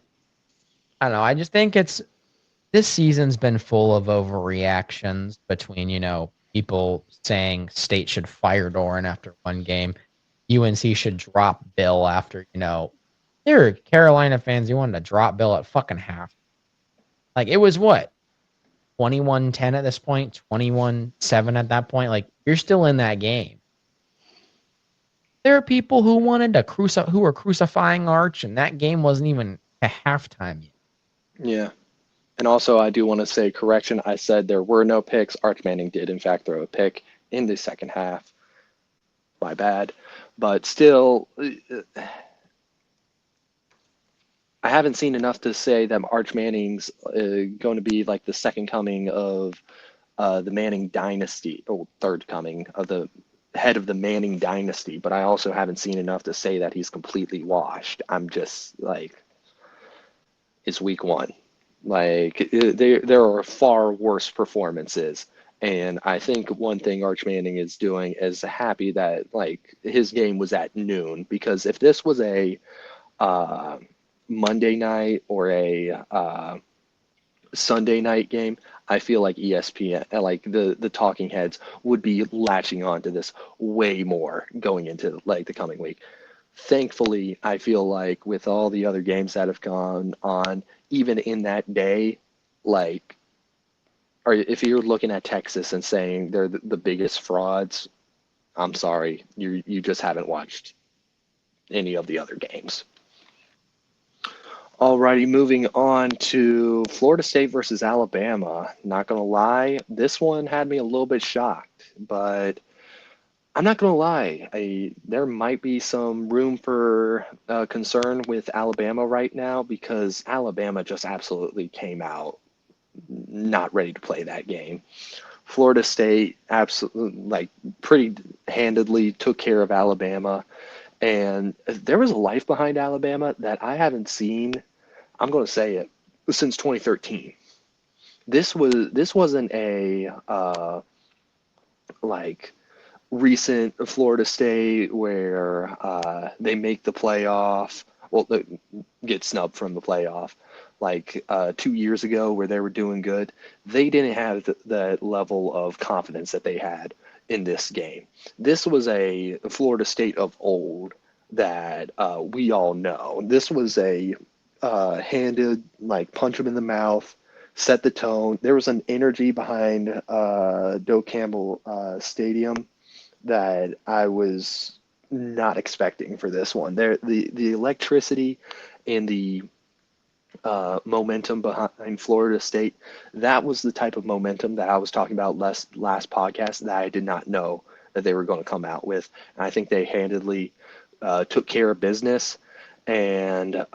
I don't know. I just think this season's been full of overreactions between, people saying State should fire Doran after one game. UNC should drop Bill after, there are Carolina fans who wanted to drop Bill at fucking half. Like it was what? 21-10 at this point, 21-7 at that point. Like you're still in that game. There are people who wanted to who were crucifying Arch, and that game wasn't even a halftime yet. Yeah. And also, I do want to say, correction, I said there were no picks. Arch Manning did, in fact, throw a pick in the second half. My bad. But still, I haven't seen enough to say that Arch Manning's going to be like the second coming of the Manning dynasty, or third coming of the head of the Manning dynasty. But I also haven't seen enough to say that he's completely washed. I'm just like, it's week one. Like there are far worse performances, and I think one thing Arch Manning is doing is happy that like his game was at noon, because if this was a Monday night or a Sunday night game, I feel like ESPN, like the talking heads would be latching on to this way more going into like the coming week. Thankfully, I feel like with all the other games that have gone on, even in that day, like, or if you're looking at Texas and saying they're the biggest frauds, I'm sorry, you just haven't watched any of the other games. Alrighty, moving on to Florida State versus Alabama. Not gonna lie, this one had me a little bit shocked, but I'm not gonna lie. There might be some room for concern with Alabama right now because Alabama just absolutely came out not ready to play that game. Florida State absolutely like pretty handedly took care of Alabama, and there was a life behind Alabama that I haven't seen. I'm going to say it since 2013. This wasn't a like recent Florida State where they make the playoff. Well, they get snubbed from the playoff. Like 2 years ago, where they were doing good, they didn't have the level of confidence that they had in this game. This was a Florida State of old that we all know. This was a handed, like, punch them in the mouth, set the tone. There was an energy behind Doe Campbell Stadium that I was not expecting for this one. The electricity and the momentum behind Florida State, that was the type of momentum that I was talking about last podcast that I did not know that they were going to come out with. And I think they handedly took care of business. And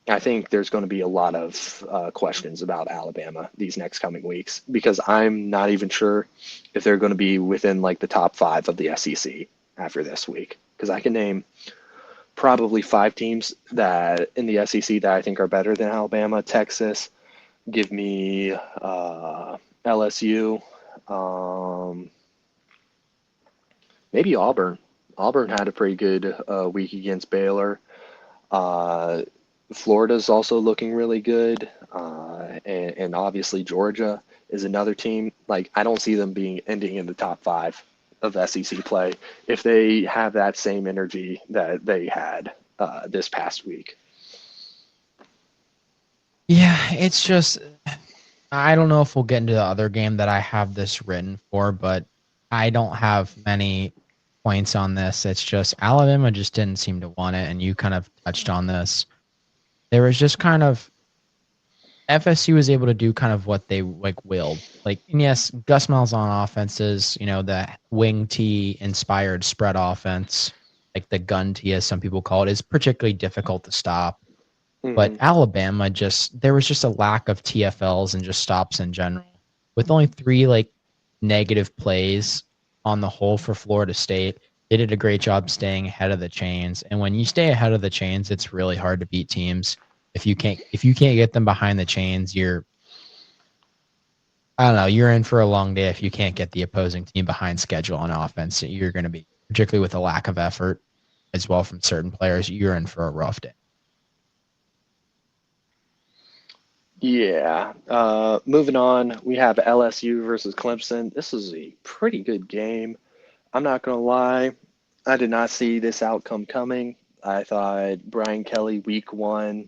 I think there's going to be a lot of questions about Alabama these next coming weeks because I'm not even sure if they're going to be within like the top five of the SEC after this week. Because I can name probably five teams that in the SEC that I think are better than Alabama. Texas, give me LSU, um, maybe Auburn. Auburn had a pretty good week against Baylor. Uh, Florida's also looking really good, and obviously Georgia is another team. Like I don't see them being ending in the top five of SEC play if they have that same energy that they had this past week. Yeah, it's just I don't know if we'll get into the other game that I have this written for, but I don't have many points on this. It's just Alabama just didn't seem to want it, and you kind of touched on this. There was just kind of FSU was able to do kind of what they like willed. Like, and yes, Gus Malzahn offenses, the wing T inspired spread offense, like the gun T as some people call it, is particularly difficult to stop. But Hmm. Alabama there was just a lack of TFLs and just stops in general. With only three like negative plays on the whole for Florida State, they did a great job staying ahead of the chains. And when you stay ahead of the chains, it's really hard to beat teams. If you can't get them behind the chains, I don't know, you're in for a long day if you can't get the opposing team behind schedule on offense. You're going to be, particularly with a lack of effort as well from certain players, you're in for a rough day. Yeah. Moving on, we have LSU versus Clemson. This is a pretty good game. I'm not gonna lie, I did not see this outcome coming. I thought Brian Kelly week one,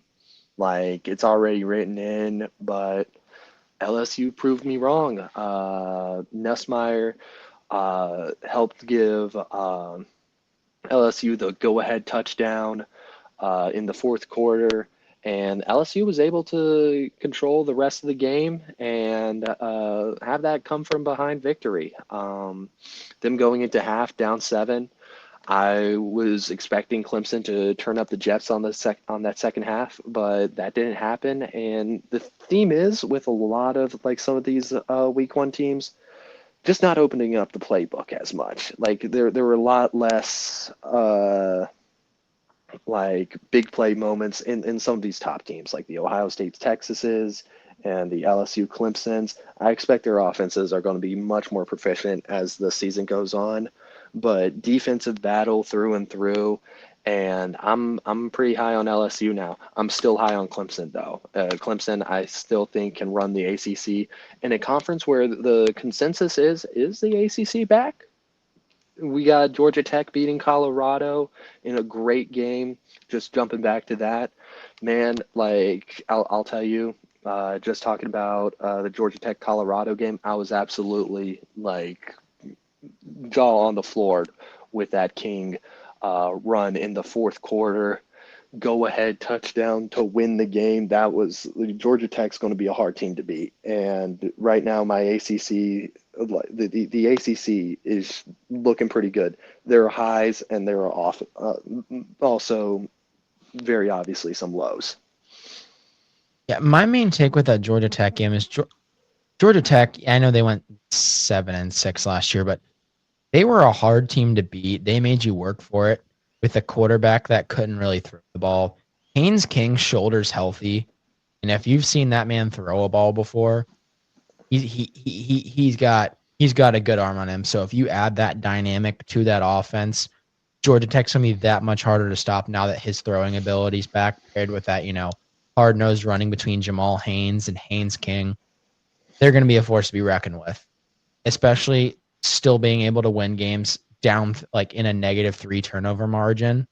like it's already written in, but LSU proved me wrong. Nussmeier helped give LSU the go-ahead touchdown in the fourth quarter, and LSU was able to control the rest of the game and have that come from behind victory. Them going into half down seven, I was expecting Clemson to turn up the Jets on that second half, but that didn't happen. And the theme is with a lot of like some of these week one teams, just not opening up the playbook as much. Like there were a lot less like big play moments in some of these top teams, like the Ohio State Texases and the LSU Clemsons. I expect their offenses are going to be much more proficient as the season goes on, but defensive battle through and through. And I'm pretty high on LSU now. I'm still high on Clemson though. Clemson, I still think can run the ACC in a conference where the consensus is the ACC back. We got Georgia Tech beating Colorado in a great game. Just jumping back to that, man. Like I'll tell you, just talking about the Georgia Tech Colorado game, I was absolutely like jaw on the floor with that King run in the fourth quarter. Go ahead touchdown to win the game. That was Georgia Tech's going to be a hard team to beat. And right now, my ACC like the ACC is looking pretty good. There are highs and there are also very obviously some lows. Yeah, my main take with that Georgia Tech game is Georgia Tech. I know they went 7-6 last year, but they were a hard team to beat. They made you work for it with a quarterback that couldn't really throw the ball. Haynes King's shoulders healthy, and if you've seen that man throw a ball before, he's got a good arm on him. So if you add that dynamic to that offense, Georgia Tech's gonna be that much harder to stop now that his throwing ability's back, paired with that, hard nosed running between Jamal Haynes and Haynes King. They're gonna be a force to be reckoned with, especially still being able to win games down like in a -3 turnover margin.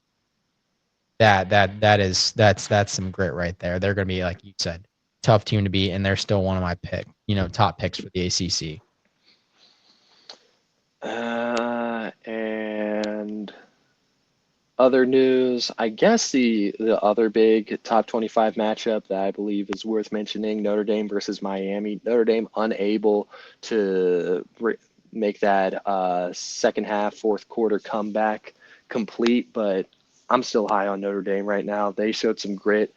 That's some grit right there. They're gonna be, like you said, tough team to beat, and they're still one of my top picks for the ACC. And other news, I guess the other big top 25 matchup that I believe is worth mentioning, Notre Dame versus Miami. Notre Dame unable to make that second half, fourth quarter comeback complete, but I'm still high on Notre Dame right now. They showed some grit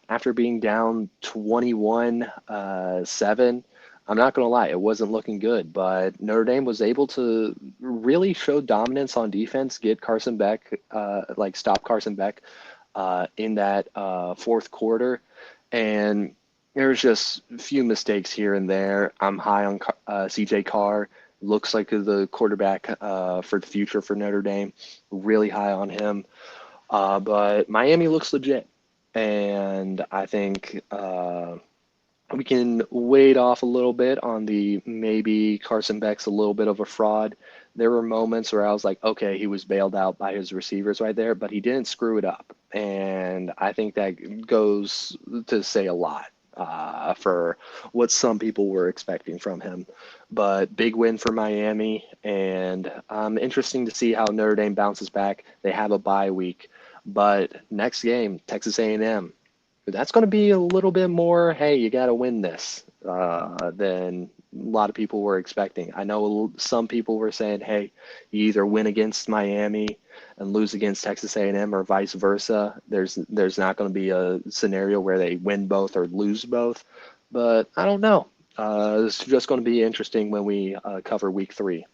after being down 21-7. I'm not going to lie, it wasn't looking good, but Notre Dame was able to really show dominance on defense, get Carson Beck, stop Carson Beck in that fourth quarter. And there's just a few mistakes here and there. I'm high on CJ Carr. Looks like the quarterback for the future for Notre Dame. Really high on him. But Miami looks legit. And I think we can wade off a little bit on the maybe Carson Beck's a little bit of a fraud. There were moments where I was like, okay, he was bailed out by his receivers right there, but he didn't screw it up. And I think that goes to say a lot for what some people were expecting from him. But big win for Miami, and interesting to see how Notre Dame bounces back. They have a bye week, but next game, Texas A&M. That's going to be a little bit more, hey, you got to win this than a lot of people were expecting. I know some people were saying, hey, you either win against Miami and lose against Texas A&M or vice versa. There's not going to be a scenario where they win both or lose both. But I don't know. It's just going to be interesting when we cover week 3.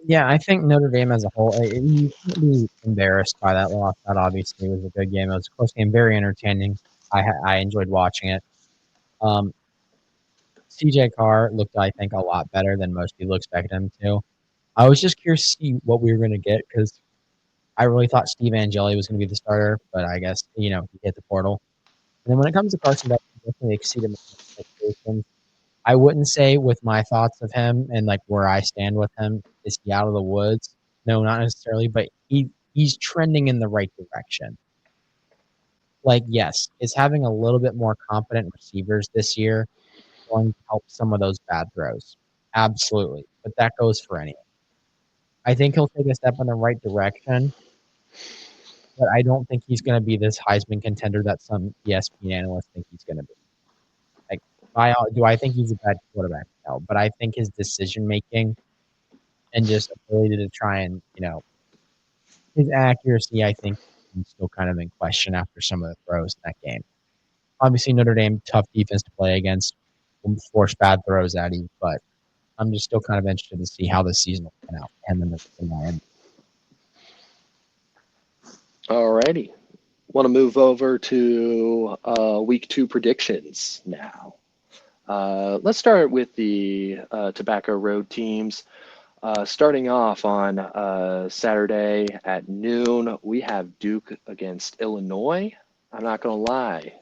Yeah, I think Notre Dame as a whole, you can't be embarrassed by that loss. That obviously was a good game. It was a close game, very entertaining. I enjoyed watching it. CJ Carr looked, I think, a lot better than most people expected him to. I was just curious to see what we were going to get because I really thought Steve Angeli was going to be the starter, but I guess, he hit the portal. And then when it comes to Carson Beck, he definitely exceeded my expectations. I wouldn't say with my thoughts of him and like where I stand with him, is he out of the woods? No, not necessarily, but he's trending in the right direction. Like, yes, is having a little bit more competent receivers this year going to help some of those bad throws? Absolutely. But that goes for anyone. I think he'll take a step in the right direction, but I don't think he's going to be this Heisman contender that some ESPN analysts think he's going to be. Like, do I think he's a bad quarterback? No, but I think his decision making and just ability to try and, his accuracy, I think, is still kind of in question after some of the throws in that game. Obviously, Notre Dame, tough defense to play against, will force bad throws at you, but I'm just still kind of interested to see how the season will pan out and then in Miami. Alrighty. Want to move over to week 2 predictions now. Let's start with the Tobacco Road teams. Starting off on Saturday at noon, we have Duke against Illinois. I'm not going to lie.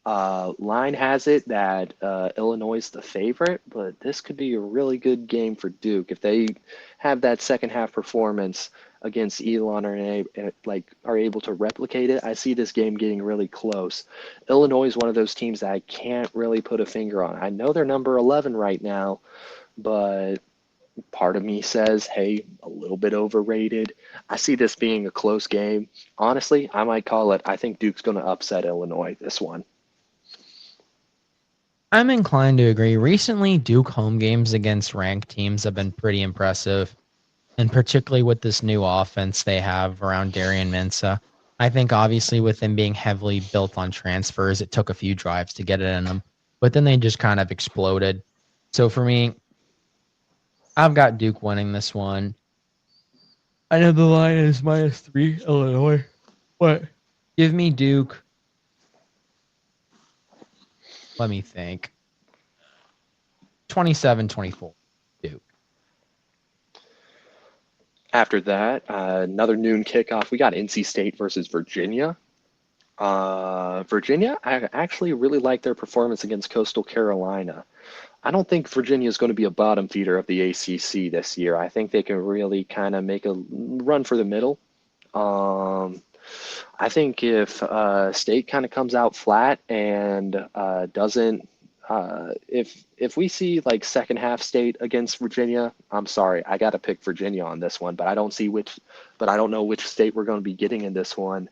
Line has it that Illinois is the favorite, but this could be a really good game for Duke if they have that second half performance against Elon are able to replicate it. I see this game getting really close. Illinois is one of those teams that I can't really put a finger on. I know they're number 11 right now, but part of me says, hey, a little bit overrated. I see this being a close game. Honestly, I might call it. I think Duke's going to upset Illinois this one. I'm inclined to agree. Recently, Duke home games against ranked teams have been pretty impressive, and particularly with this new offense they have around Darian Mensah. I think obviously with them being heavily built on transfers, it took a few drives to get it in them, but then they just kind of exploded. So for me, I've got Duke winning this one. I know the line is -3 Illinois, but give me Duke. Let me think. 27-24 Duke. After that, another noon kickoff. We got NC State versus Virginia. Virginia, I actually really like their performance against Coastal Carolina. I don't think Virginia is going to be a bottom feeder of the ACC this year. I think they can really kind of make a run for the middle. Um, I think if State kind of comes out flat and doesn't, if we see like second half State against Virginia, I'm sorry, I got to pick Virginia on this one, but I don't know which state we're going to be getting in this one.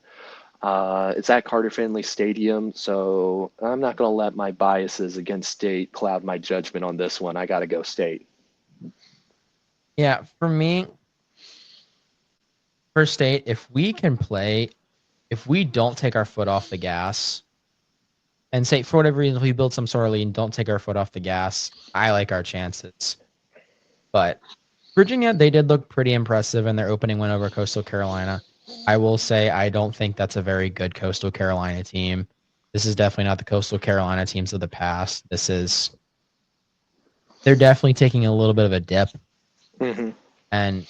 It's at Carter Finley Stadium, so I'm not going to let my biases against State cloud my judgment on this one. I got to go State. Yeah, for me, for State, if we can play, if we don't take our foot off the gas, and say for whatever reason we build some sort of lead and don't take our foot off the gas, I like our chances. But Virginia, they did look pretty impressive in their opening win over Coastal Carolina. I will say I don't think that's a very good Coastal Carolina team. This is definitely not the Coastal Carolina teams of the past. They're definitely taking a little bit of a dip. Mm-hmm. And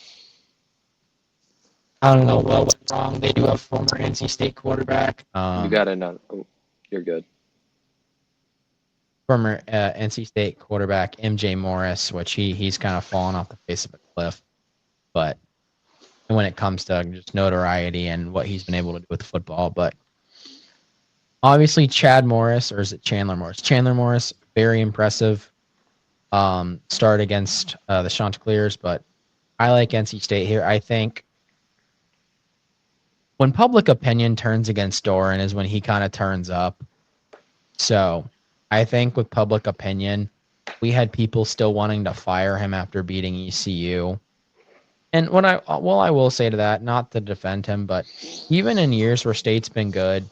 I don't know what went wrong. They do have former NC State quarterback. You got another. Oh, you're good. Former NC State quarterback MJ Morris, which he's kind of fallen off the face of a cliff. But when it comes to just notoriety and what he's been able to do with football, but obviously Chad Morris, or is it Chandler Morris? Chandler Morris, very impressive. Start against the Chanticleers, but I like NC State here. I think when public opinion turns against Doran is when he kind of turns up. So I think with public opinion, we had people still wanting to fire him after beating ECU. And I will say to that, not to defend him, but even in years where State's been good,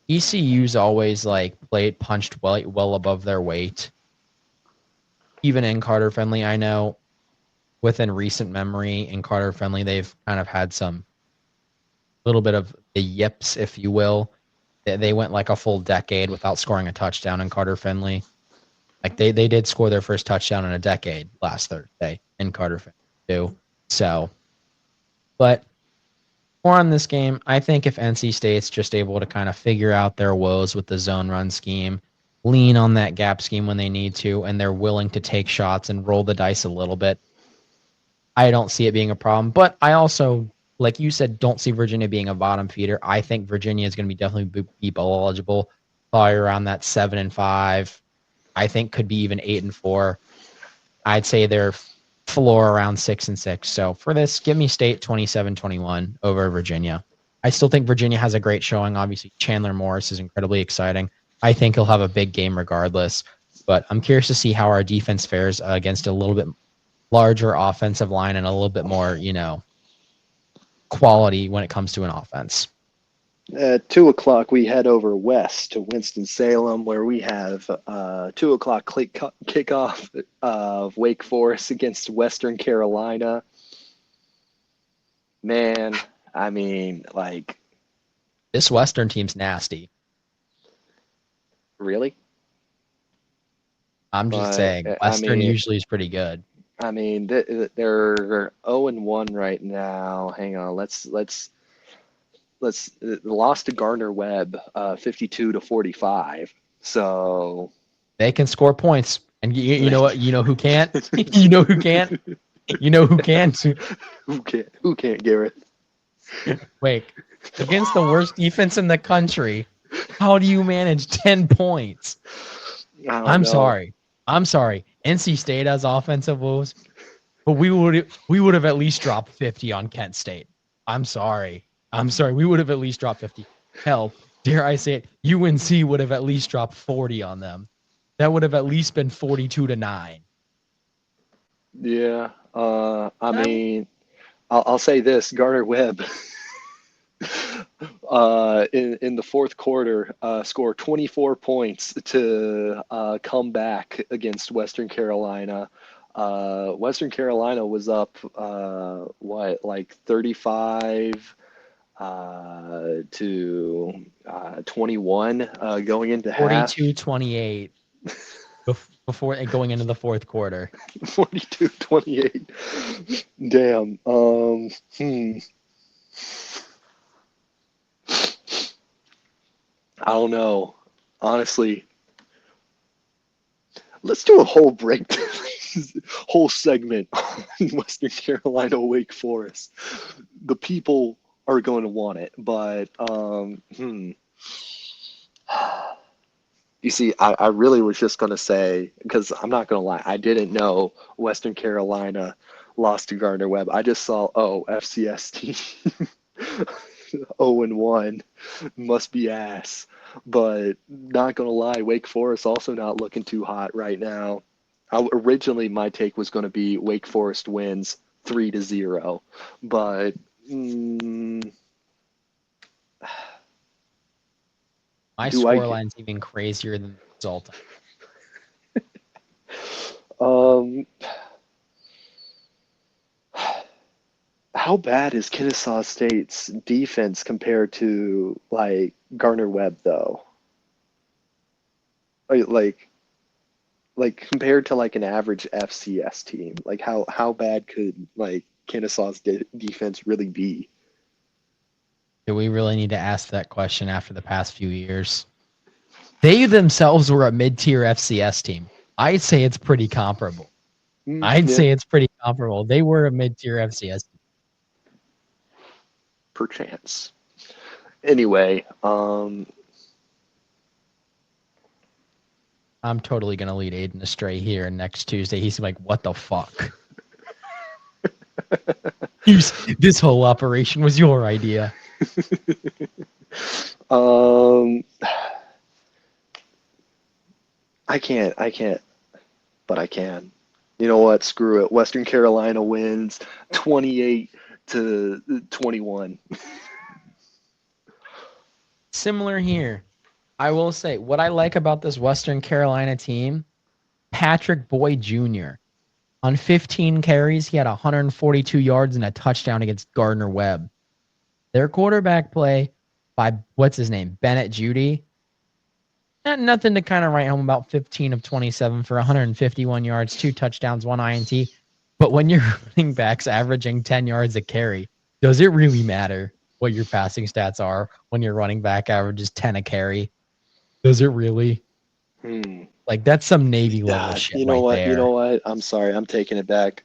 ECU's always like punched well above their weight. Even in Carter Finley, I know within recent memory in Carter Finley, they've kind of had some little bit of the yips, if you will. They went like a full decade without scoring a touchdown in Carter Finley. Like they did score their first touchdown in a decade last Thursday in Carter Finley too. So, but more on this game, I think if NC State's just able to kind of figure out their woes with the zone run scheme, lean on that gap scheme when they need to, and they're willing to take shots and roll the dice a little bit, I don't see it being a problem. But I also, like you said, don't see Virginia being a bottom feeder. I think Virginia is going to be definitely be bowl eligible, probably around that 7-5. I think could be even 8-4. I'd say they're floor around 6-6. So for this, give me State 27-21 over Virginia. I still think Virginia has a great showing. Obviously, Chandler Morris is incredibly exciting. I think he'll have a big game regardless. But I'm curious to see how our defense fares against a little bit larger offensive line and a little bit more, quality when it comes to an offense. At 2 o'clock, we head over west to Winston-Salem, where we have 2 o'clock kickoff of Wake Forest against Western Carolina. Man, I mean, like, This Western team's nasty. really? I'm just saying, Western usually is pretty good. I mean, they're 0-1 right now. Hang on, let's lost to Gardner Webb, 52-45. So They can score points, and you know what? You know who can't? You know who can't? You know who can't? Who can't, Garrett? Wait, against the worst defense in the country, how do you manage 10 points? I'm sorry. NC State has offensive woes, but we would have at least dropped 50 on Kent State. I'm sorry. We would have at least dropped 50. Hell, dare I say it, UNC would have at least dropped 40 on them. That would have at least been 42-9. Yeah. I And mean, I'll say this: Garner Webb, in the fourth quarter, scored 24 points to come back against Western Carolina. Western Carolina was up like 35 to 21 going into half. 42-28 before going into the fourth quarter. 42-28. Damn. I don't know. Honestly, let's do a whole breakdown, whole segment on Western Carolina Wake Forest. The people are going to want it, but you see, I really was just going to say, because I'm not going to lie, I didn't know Western Carolina lost to Gardner Webb. I just saw, FCS team 0-1 must be ass. But not going to lie, Wake Forest also not looking too hot right now. Originally, my take was going to be Wake Forest wins 3-0, but My do I? scoreline's even crazier than the result. Um, how bad is Kennesaw State's defense compared to like Gardner Webb though? Like compared to like an average FCS team, like how bad could like Kennesaw's defense really be? Do we really need to ask that question after the past few years? They themselves were a mid-tier FCS team. I'd say it's pretty comparable. Yeah, They were a mid-tier FCS team. perchance. Anyway, I'm totally going to lead Aiden astray here next Tuesday. He's like, what the fuck? This whole operation was your idea. I can't, but I can. You know what? Screw it. Western Carolina wins 28-21. Similar here. I will say what I like about this Western Carolina team, Patrick Boyd Jr. On 15 carries, he had 142 yards and a touchdown against Gardner Webb. Their quarterback play by what's his name? Bennett Judy. Nothing to kind of write home about. 15 of 27 for 151 yards, 2 touchdowns, 1 INT. But when your running back's averaging 10 yards a carry, does it really matter what your passing stats are when your running back averages 10 a carry? Does it really? Like that's some Navy level shit. You know right what? there. You know what? I'm sorry. I'm taking it back.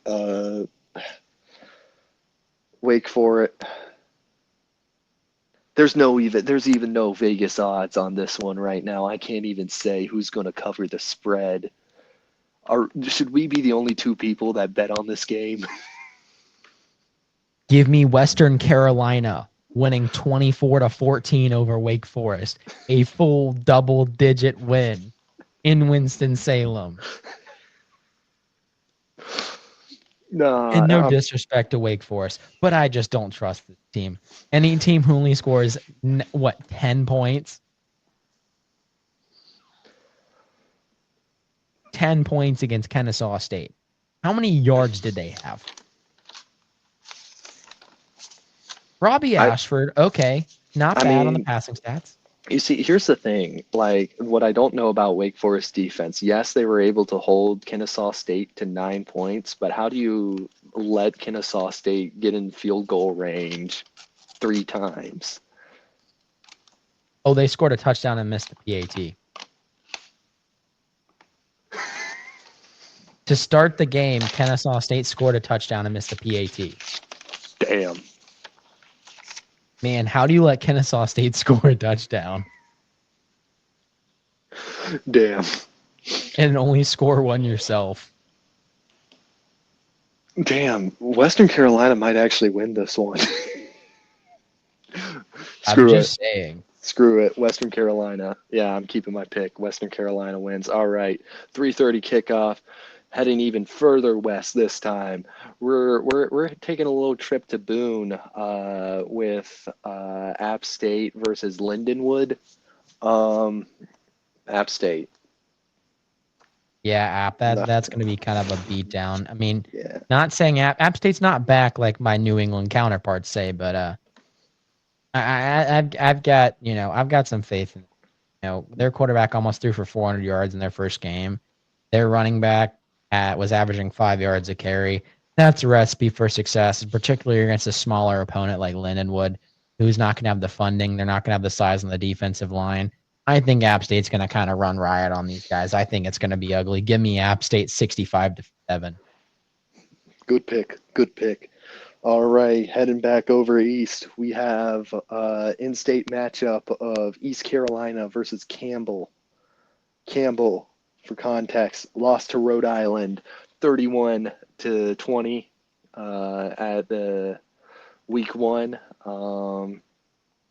Wake for it. There's even no Vegas odds on this one right now. I can't even say who's going to cover the spread. Should we be the only two people that bet on this game? Give me Western Carolina winning 24-14 over Wake Forest, a full double-digit win in Winston-Salem. And no disrespect to Wake Forest, but I just don't trust this team. Any team who only scores 10 points? 10 points against Kennesaw State. How many yards did they have? Robbie Ashford, okay, not bad on the passing stats. You see, here's the thing. Like, what I don't know about Wake Forest defense, yes, they were able to hold Kennesaw State to 9 points, but how do you let Kennesaw State get in field goal range 3 times? Oh, they scored a touchdown and missed the PAT. To start the game, Kennesaw State scored a touchdown and missed the PAT. Damn. Man, how do you let Kennesaw State score a touchdown? Damn. And only score one yourself? Damn. Western Carolina might actually win this one. I'm just saying. Screw it. Western Carolina. Yeah, I'm keeping my pick. Western Carolina wins. All right. 3:30 kickoff. Heading even further west this time. We're taking a little trip to Boone with App State versus Lindenwood. App State. Yeah, App. No, That's going to be kind of a beatdown. I mean, yeah. not saying App State's not back like my New England counterparts say, but I've got I've got some faith in their quarterback almost threw for 400 yards in their first game. Their running back was averaging 5 yards a carry. That's a recipe for success, particularly against a smaller opponent like Lindenwood, who's not going to have the funding. They're not going to have the size on the defensive line. I think App State's going to kind of run riot on these guys. I think it's going to be ugly. Give me App State 65-7. Good pick. Good pick. All right, heading back over east, we have in-state matchup of East Carolina versus Campbell. Campbell, for context, lost to Rhode Island 31-20 at the week one.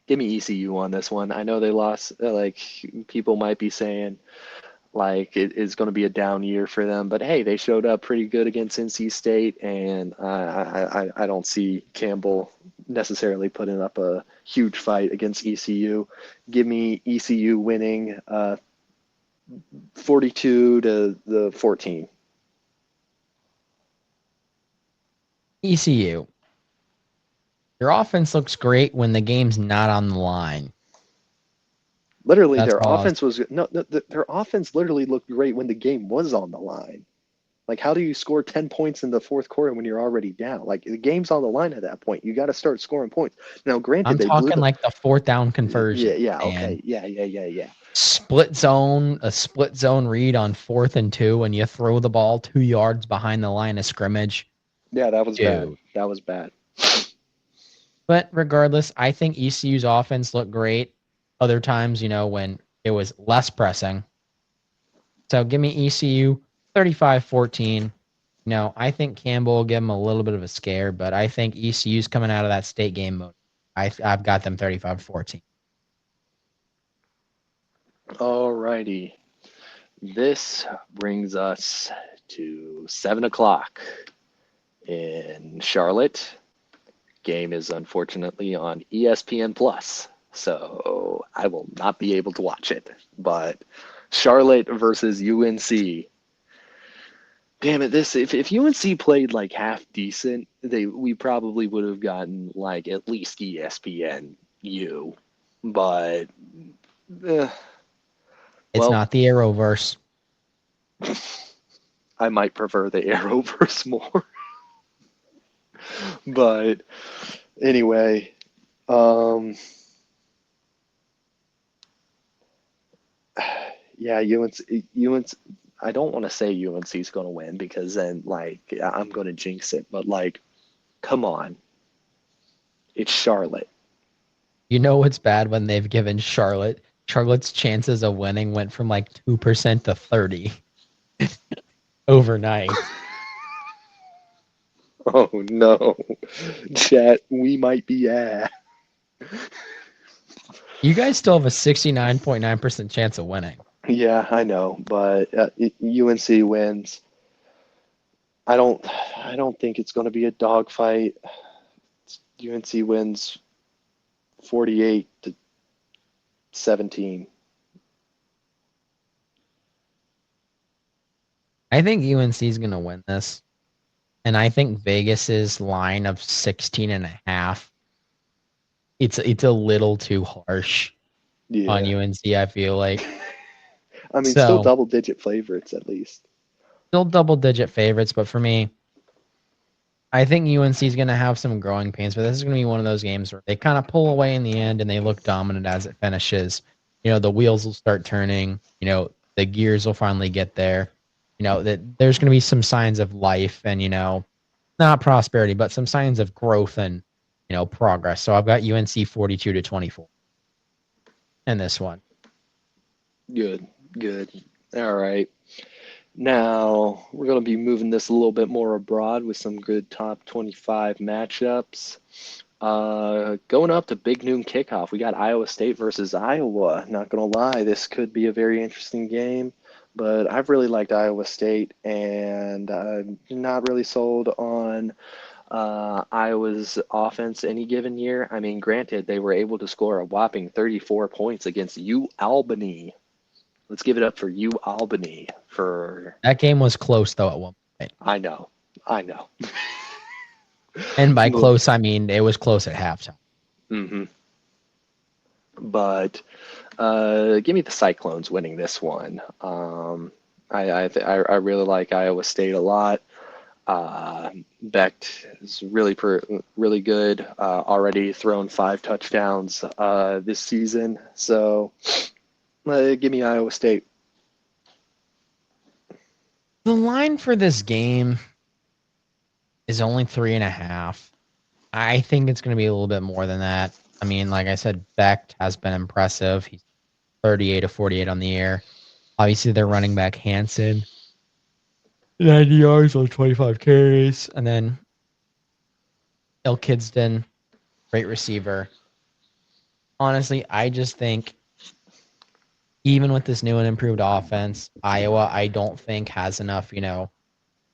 Give me ECU on this one. I know they lost. Like people might be saying, like it is going to be a down year for them, but hey, they showed up pretty good against NC State, and I don't see Campbell necessarily putting up a huge fight against ECU. Give me ECU winning 42-14. ECU. Your offense looks great when the game's not on the line. Literally, That's their all. offense was no, their offense literally looked great when the game was on the line. Like, how do you score 10 points in the fourth quarter when you're already down? Like, the game's on the line at that point. You got to start scoring points. Now, granted, I'm they blew talking the. like the fourth down Yeah, conversion yeah, and okay. Yeah. a split zone read on 4th and 2, and you throw the ball 2 yards behind the line of scrimmage. Yeah, that was bad. Dude. That was bad. But regardless, I think ECU's offense looked great. Other times, when it was less pressing. So give me ECU 35-14. I think Campbell will give them a little bit of a scare, but I think ECU's coming out of that state game mode. I've got them 35-14. All righty. This brings us to 7 o'clock in Charlotte. Game is unfortunately on ESPN Plus, so I will not be able to watch it. But Charlotte versus UNC. Damn it! If UNC played like half decent, we probably would have gotten like at least ESPN U. But It's well, not the Arrowverse. I might prefer the Arrowverse more. But anyway, yeah, UNC. I don't want to say UNC is going to win because then, like, I'm going to jinx it. But like, come on, it's Charlotte. You know what's bad when they've given Charlotte's chances of winning went from like 2% to 30 overnight. Oh no, chat. We might be You guys still have a 69.9% chance of winning. Yeah, I know, but UNC wins. I don't think it's going to be a dogfight. UNC wins 48-17. I think UNC is going to win this. And I think Vegas's line of 16.5, it's a little too harsh on Yeah. UNC, I feel like. I mean, still So, double-digit favorites at least. still double-digit favorites, but for me, I think UNC is going to have some growing pains, but this is going to be one of those games where they kind of pull away in the end and they look dominant as it finishes. The wheels will start turning. The gears will finally get there. That there's going to be some signs of life and, not prosperity, but some signs of growth and, progress. So I've got UNC 42-24 in this one. Good. All right. Now, we're going to be moving this a little bit more abroad with some good top 25 matchups. Going up to big noon kickoff, we got Iowa State versus Iowa. Not gonna lie, this could be a very interesting game, but I've really liked Iowa State, and I'm not really sold on Iowa's offense any given year. I mean, granted, they were able to score a whopping 34 points against U Albany. Let's give it up for U Albany for. That game was close though at one point. I know, I know. And by close, I mean it was close at halftime. Mm-hmm. But give me the Cyclones winning this one. I really like Iowa State a lot. Becht is really good. Already thrown 5 touchdowns this season. So give me Iowa State. The line for this game is only 3.5. I think it's going to be a little bit more than that. I mean, like I said, Becht has been impressive. He's 38 of 48 on the air. Obviously, their running back Hanson, 90 yards on 25 carries, and then Il Kidston, great receiver. Honestly, I just think even with this new and improved offense, Iowa, I don't think has enough,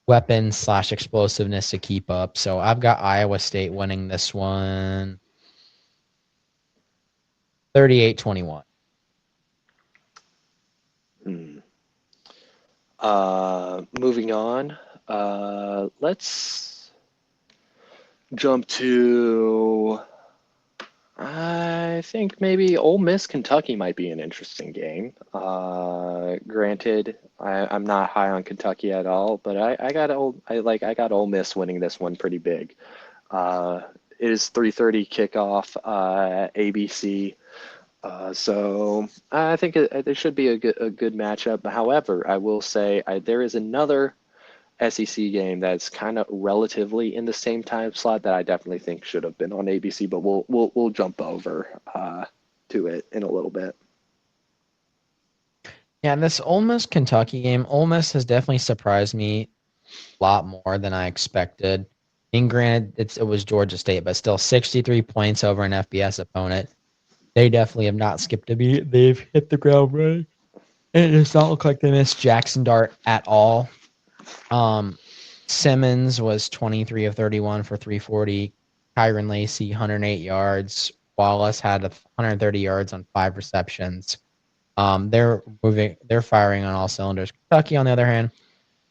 weapons / explosiveness to keep up. So I've got Iowa State winning this one 38-21. Moving on, let's jump to. I think maybe Ole Miss Kentucky might be an interesting game. Granted, I'm not high on Kentucky at all, but I got Ole Miss winning this one pretty big. It is 3:30 kickoff, ABC. So I think there should be a good matchup. However, I will say there is another SEC game that's kind of relatively in the same time slot that I definitely think should have been on ABC, but we'll jump over to it in a little bit. Yeah, this Ole Miss Kentucky game, Ole Miss has definitely surprised me a lot more than I expected. And granted, it was Georgia State, but still 63 points over an FBS opponent. They definitely have not skipped a beat. They've hit the ground running. And it does not look like they missed Jackson Dart at all. Simmons was 23 of 31 for 340. Kyron Lacey, 108 yards. Wallace had 130 yards on 5 receptions. They're firing on all cylinders. Kentucky, on the other hand,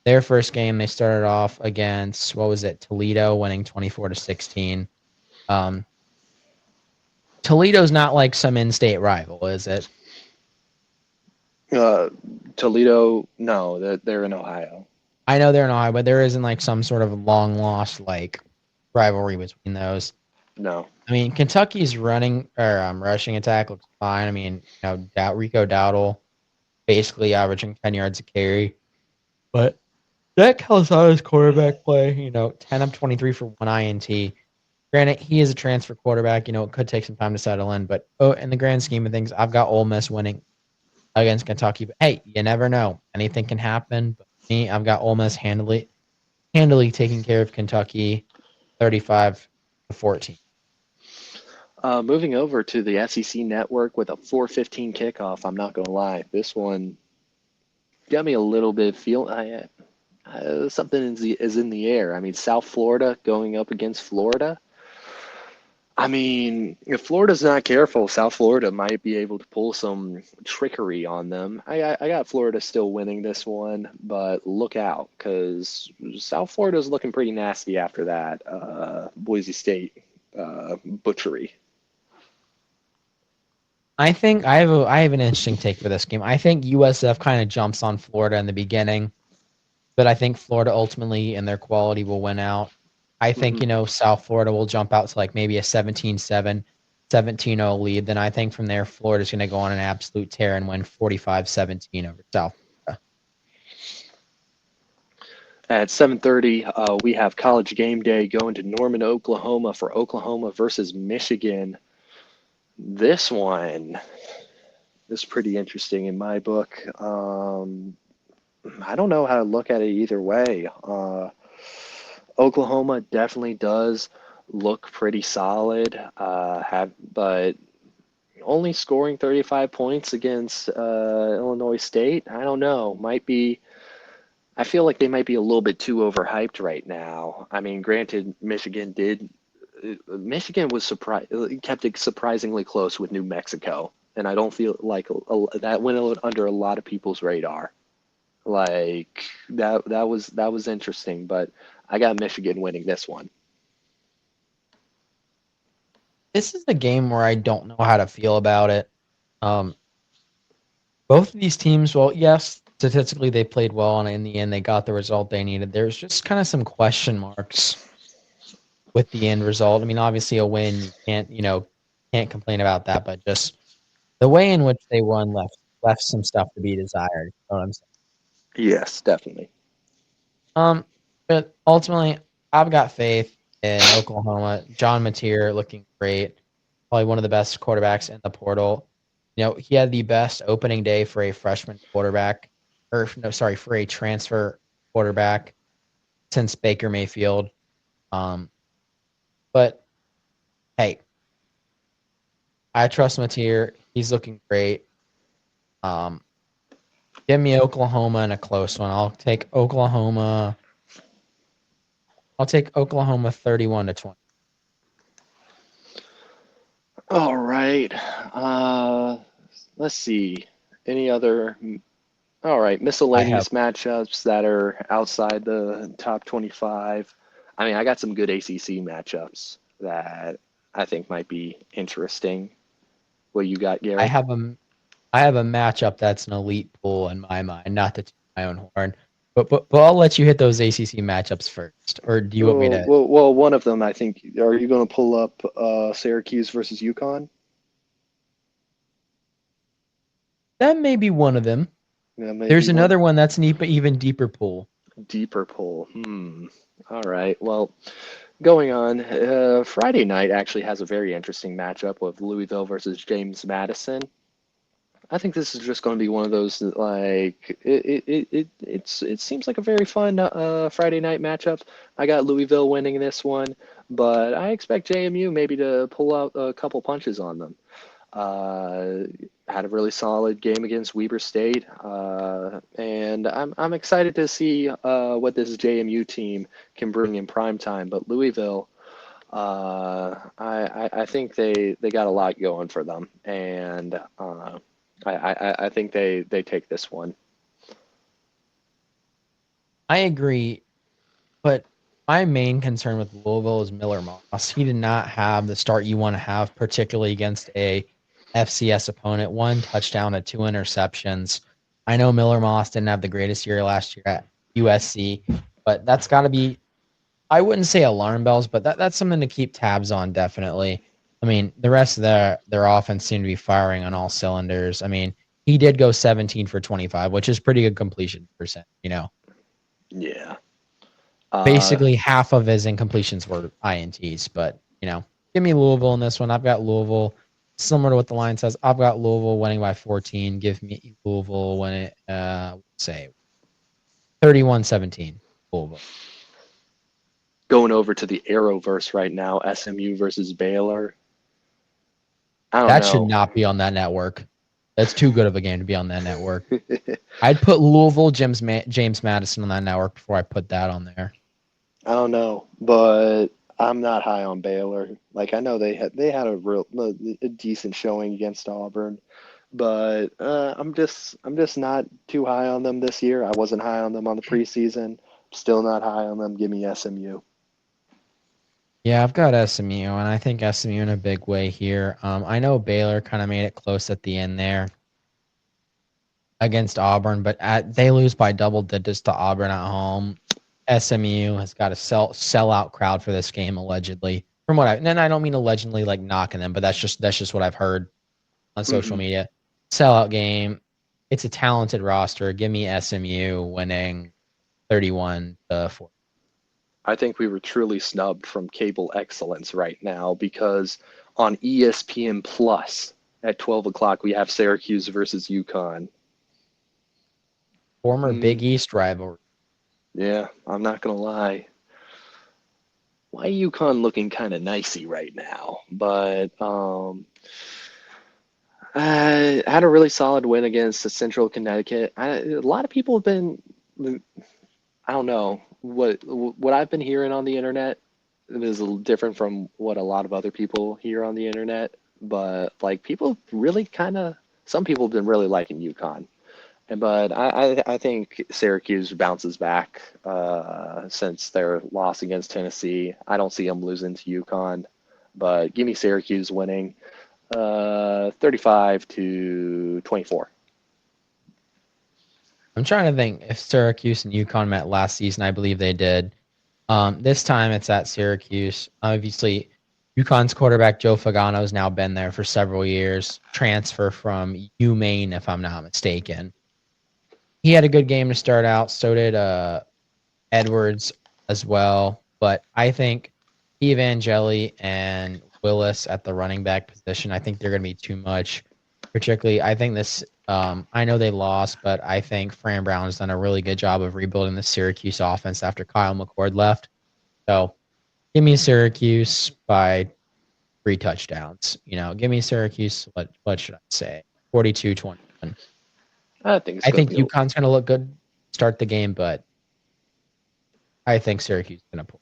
their first game, they started off against, Toledo, winning 24-16. Toledo's not like some in-state rival, is it? Toledo, no, they're in Ohio. I know they're in Ohio, but there isn't like some sort of long lost rivalry between those. No. I mean, Kentucky's rushing attack looks fine. I mean, Rico Dowdle basically averaging 10 yards a carry. But Zach Calzada's quarterback play, 10 of 23 for 1 INT. Granted, he is a transfer quarterback. It could take some time to settle in. But in the grand scheme of things, I've got Ole Miss winning against Kentucky. But hey, you never know. Anything can happen. But me, I've got Ole Miss handily taking care of Kentucky 35-14. Moving over to the SEC network with a 4:15 kickoff, I'm not going to lie. This one got me a little bit something is in the air. I mean, South Florida going up against Florida. I mean, if Florida's not careful, South Florida might be able to pull some trickery on them. I got Florida still winning this one, but look out, because South Florida's looking pretty nasty after that Boise State butchery. I think I have an interesting take for this game. I think USF kind of jumps on Florida in the beginning, but I think Florida ultimately and their quality will win out. I think, South Florida will jump out to maybe a 17-7, 17-0 lead. Then I think from there, Florida's going to go on an absolute tear and win 45-17 over South Florida. At 7:30, we have College Game Day going to Norman, Oklahoma for Oklahoma versus Michigan. This one is pretty interesting in my book. I don't know how to look at it either way. Oklahoma definitely does look pretty solid. But only scoring 35 points against Illinois State. I don't know. Might be. I feel like they might be a little bit too overhyped right now. I mean, granted, Michigan was surprised, kept it surprisingly close with New Mexico, and I don't feel like that went under a lot of people's radar. Like that was interesting, but I got Michigan winning this one. This is a game where I don't know how to feel about it. Um, both of these teams, well, yes, statistically they played well, and in the end they got the result they needed. There's just kind of some question marks with the end result. I mean, obviously a win, you can't complain about that, but just the way in which they won left some stuff to be desired. You know what I'm saying? Yes, definitely. Um, but ultimately, I've got faith in Oklahoma. John Mateer looking great, probably one of the best quarterbacks in the portal. He had the best opening day for a freshman quarterback, or no, sorry, for a transfer quarterback since Baker Mayfield. Um, but hey, I trust Mateer. He's looking great. Um, give me Oklahoma in a close one. I'll take Oklahoma 31-20. All right. Uh, let's see. Any other? All right, I have miscellaneous matchups that are outside the top 25. I mean, I got some good ACC matchups that I think might be interesting. What you got, I Garrett? have a I have a matchup that's an elite pool in my mind, not to toot my own horn. But I'll let you hit those ACC matchups first, or do you want me to? Well, one of them, I think. Are you going to pull up Syracuse versus UConn? That may be one of them. Yeah, maybe There's one another one that's an even deeper pool. deeper pull. All right. Well, going on, Friday night actually has a very interesting matchup with Louisville versus James Madison. I think this is just going to be one of those that, like it seems like a very fun Friday night matchup. I got Louisville winning this one, but I expect JMU maybe to pull out a couple punches on them. Uh, Had a really solid game against Weber State, and I'm excited to see what this JMU team can bring in prime time. But Louisville, I think they got a lot going for them, and I think they take this one. I agree, but my main concern with Louisville is Miller Moss. He did not have the start you want to have, particularly against a FCS opponent. One touchdown to two interceptions. I know Miller Moss didn't have the greatest year last year at USC, but that's got to be, I wouldn't say alarm bells, but that's something to keep tabs on, definitely. I mean, the rest of their offense seemed to be firing on all cylinders. I mean, he did go 17 for 25, which is pretty good completion percent. Yeah. Uh, Basically half of his incompletions were INTs, but give me Louisville in this one. I've got Louisville, similar to what the line says. I've got Louisville winning by 14. Give me Louisville when it say 31-17. Louisville. Going over to the Arrowverse right now, SMU versus Baylor. I don't That should know. not be on that network. That's too good of a game to be on that network. I'd put Louisville, James Madison on that network before I put that on there. I don't know, but I'm not high on Baylor. Like I know they had a decent showing against Auburn, but I'm just not too high on them this year. I wasn't high on them on the preseason. Still not high on them. Give me SMU. Yeah, I've got SMU, and I think SMU in a big way here. I know Baylor kind of made it close at the end there against Auburn, but they lose by double digits to Auburn at home. SMU has got a sellout crowd for this game allegedly. From what and then I don't mean allegedly like knocking them, but that's just what I've heard on social Hmm. media. Sellout game. It's a talented roster. Give me SMU winning 31-4. I think we were truly snubbed from cable excellence right now because on ESPN Plus at 12 o'clock we have Syracuse versus UConn. Former Mm, Big East rivalry. yeah, I'm not gonna lie. why UConn looking kind of nicey right now, but I had a really solid win against the Central Connecticut. A lot of people have been, I don't know what I've been hearing on the internet is a little different from what a lot of other people hear on the internet, but like people really kind of, some people have been really liking UConn. But I think Syracuse bounces back since their loss against Tennessee. I don't see them losing to UConn, but give me Syracuse winning 35-24. I'm trying to think if Syracuse and UConn met last season. I believe they did. This time it's at Syracuse. Obviously, UConn's quarterback Joe Fagano has now been there for several years. Transfer from UMaine, if I'm not mistaken. He had a good game to start out. So did Edwards as well. But I think Evangeli and Willis at the running back position, I think they're going to be too much. Particularly, I think this. I know they lost, but I think Fran Brown has done a really good job of rebuilding the Syracuse offense after Kyle McCord left. So, give me Syracuse by 3 touchdowns. Give me Syracuse. What should I say? 42-21. I think it's I going think to be. UConn's going to look good start the game, but I think Syracuse is going to pull.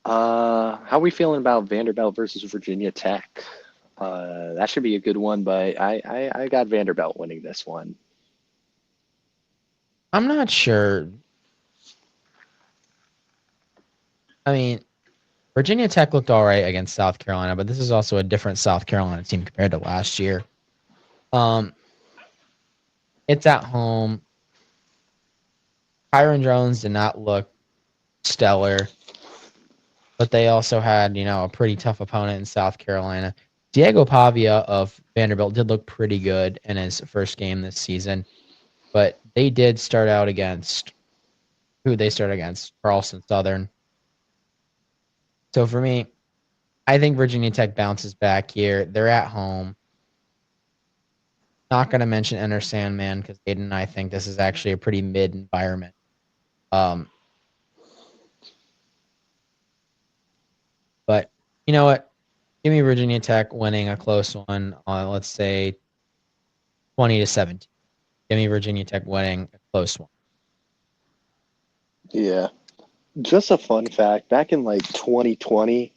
How are we feeling about Vanderbilt versus Virginia Tech? That should be a good one, but I got Vanderbilt winning this one. I'm not sure. I mean, Virginia Tech looked all right against South Carolina, but this is also a different South Carolina team compared to last year. It's at home. Kyron Jones did not look stellar, but they also had, a pretty tough opponent in South Carolina. Diego Pavia of Vanderbilt did look pretty good in his first game this season, but they did start out against who they started against? Charleston Southern. So for me, I think Virginia Tech bounces back here. They're at home. Not going to mention Enter Sandman because Aiden and I think this is actually a pretty mid environment. But you know what? Give me Virginia Tech winning a close one on, let's say, 20-17. Give me Virginia Tech winning a close one. Yeah. Just a fun fact, back in like 2020,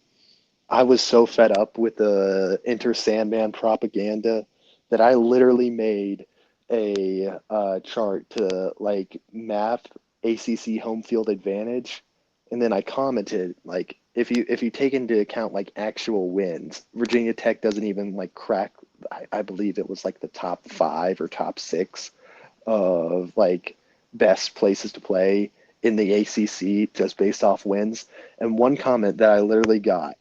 I was so fed up with the Enter Sandman propaganda that I literally made a chart to like map ACC home field advantage, and then I commented like if you take into account like actual wins, Virginia Tech doesn't even like crack. I believe it was like the top 5 or top 6 of like best places to play in the ACC just based off wins. And one comment that I literally got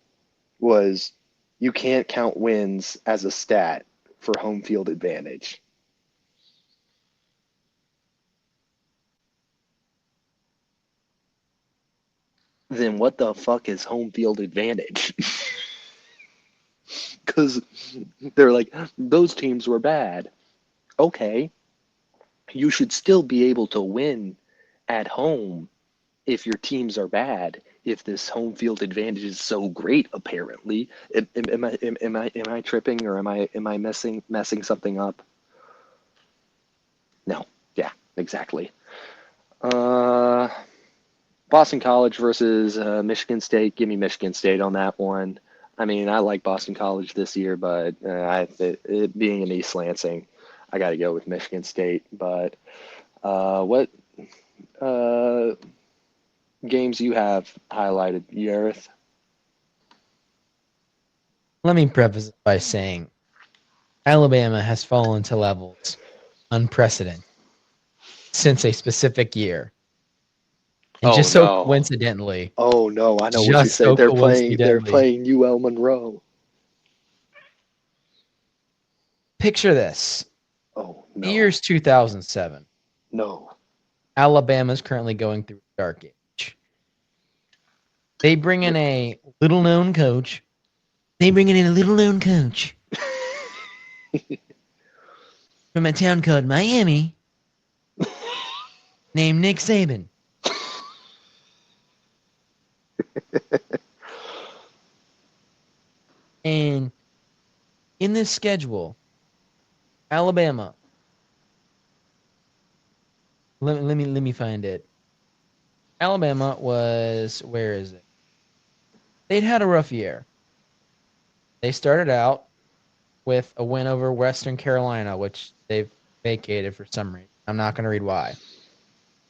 was, you can't count wins as a stat for home field advantage. Then what the fuck is home field advantage? Because they're like, those teams were bad. Okay, you should still be able to win at home if your teams are bad. If this home field advantage is so great, apparently, am I tripping, or am I messing something up? No, yeah, exactly. Boston College versus Michigan State. Give me Michigan State on that one. I mean, I like Boston College this year, but it being in East Lansing, I got to go with Michigan State. But what games you have highlighted, Yareth? Let me preface it by saying Alabama has fallen to levels unprecedented since a specific year. And just so No. coincidentally, Oh no, I know what you just said. so They're coincidentally, playing UL Monroe. picture this. Oh The no. year's 2007. No. Alabama's currently going through a dark age. They bring in a little-known coach. From a town called Miami named Nick Saban. And in this schedule, Alabama. Let me find it. Alabama was, where is it? They'd had a rough year. They started out with a win over Western Carolina, which they've vacated for some reason. I'm not going to read why.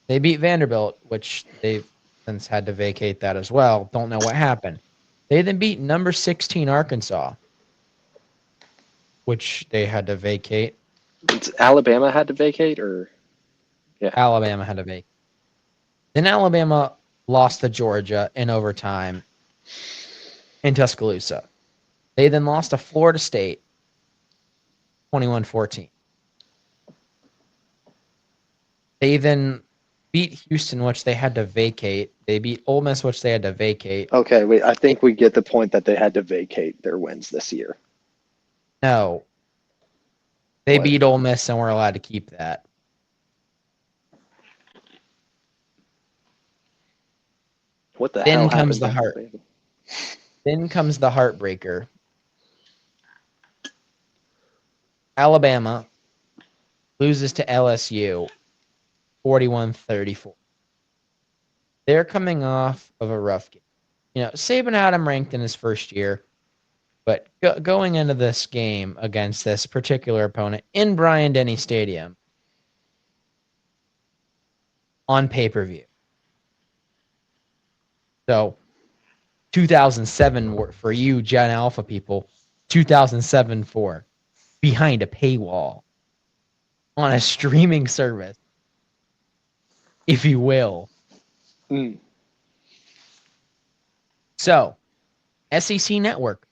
They beat Vanderbilt, which they've since had to vacate that as well. Don't know what happened. They then beat number 16 Arkansas, which they had to vacate. Alabama had to vacate, or yeah. Alabama had to vacate. Then Alabama lost to Georgia in overtime in Tuscaloosa. They then lost to Florida State 21-14. They then beat Houston, which they had to vacate. They beat Ole Miss, which they had to vacate. Okay, wait. I think we get the point that they had to vacate their wins this year. No. They What? beat Ole Miss and we're allowed to keep that. What the Then hell comes happened the to heart. Alabama? Then comes the heartbreaker. Alabama loses to LSU 41-34. They're coming off of a rough game. You know, Saban had him ranked in his first year, but going into this game against this particular opponent in Bryant-Denny Stadium on pay-per-view. So 2007 for you Gen Alpha people, 2007 for behind a paywall on a streaming service, if you will. Mm. So, SEC Network,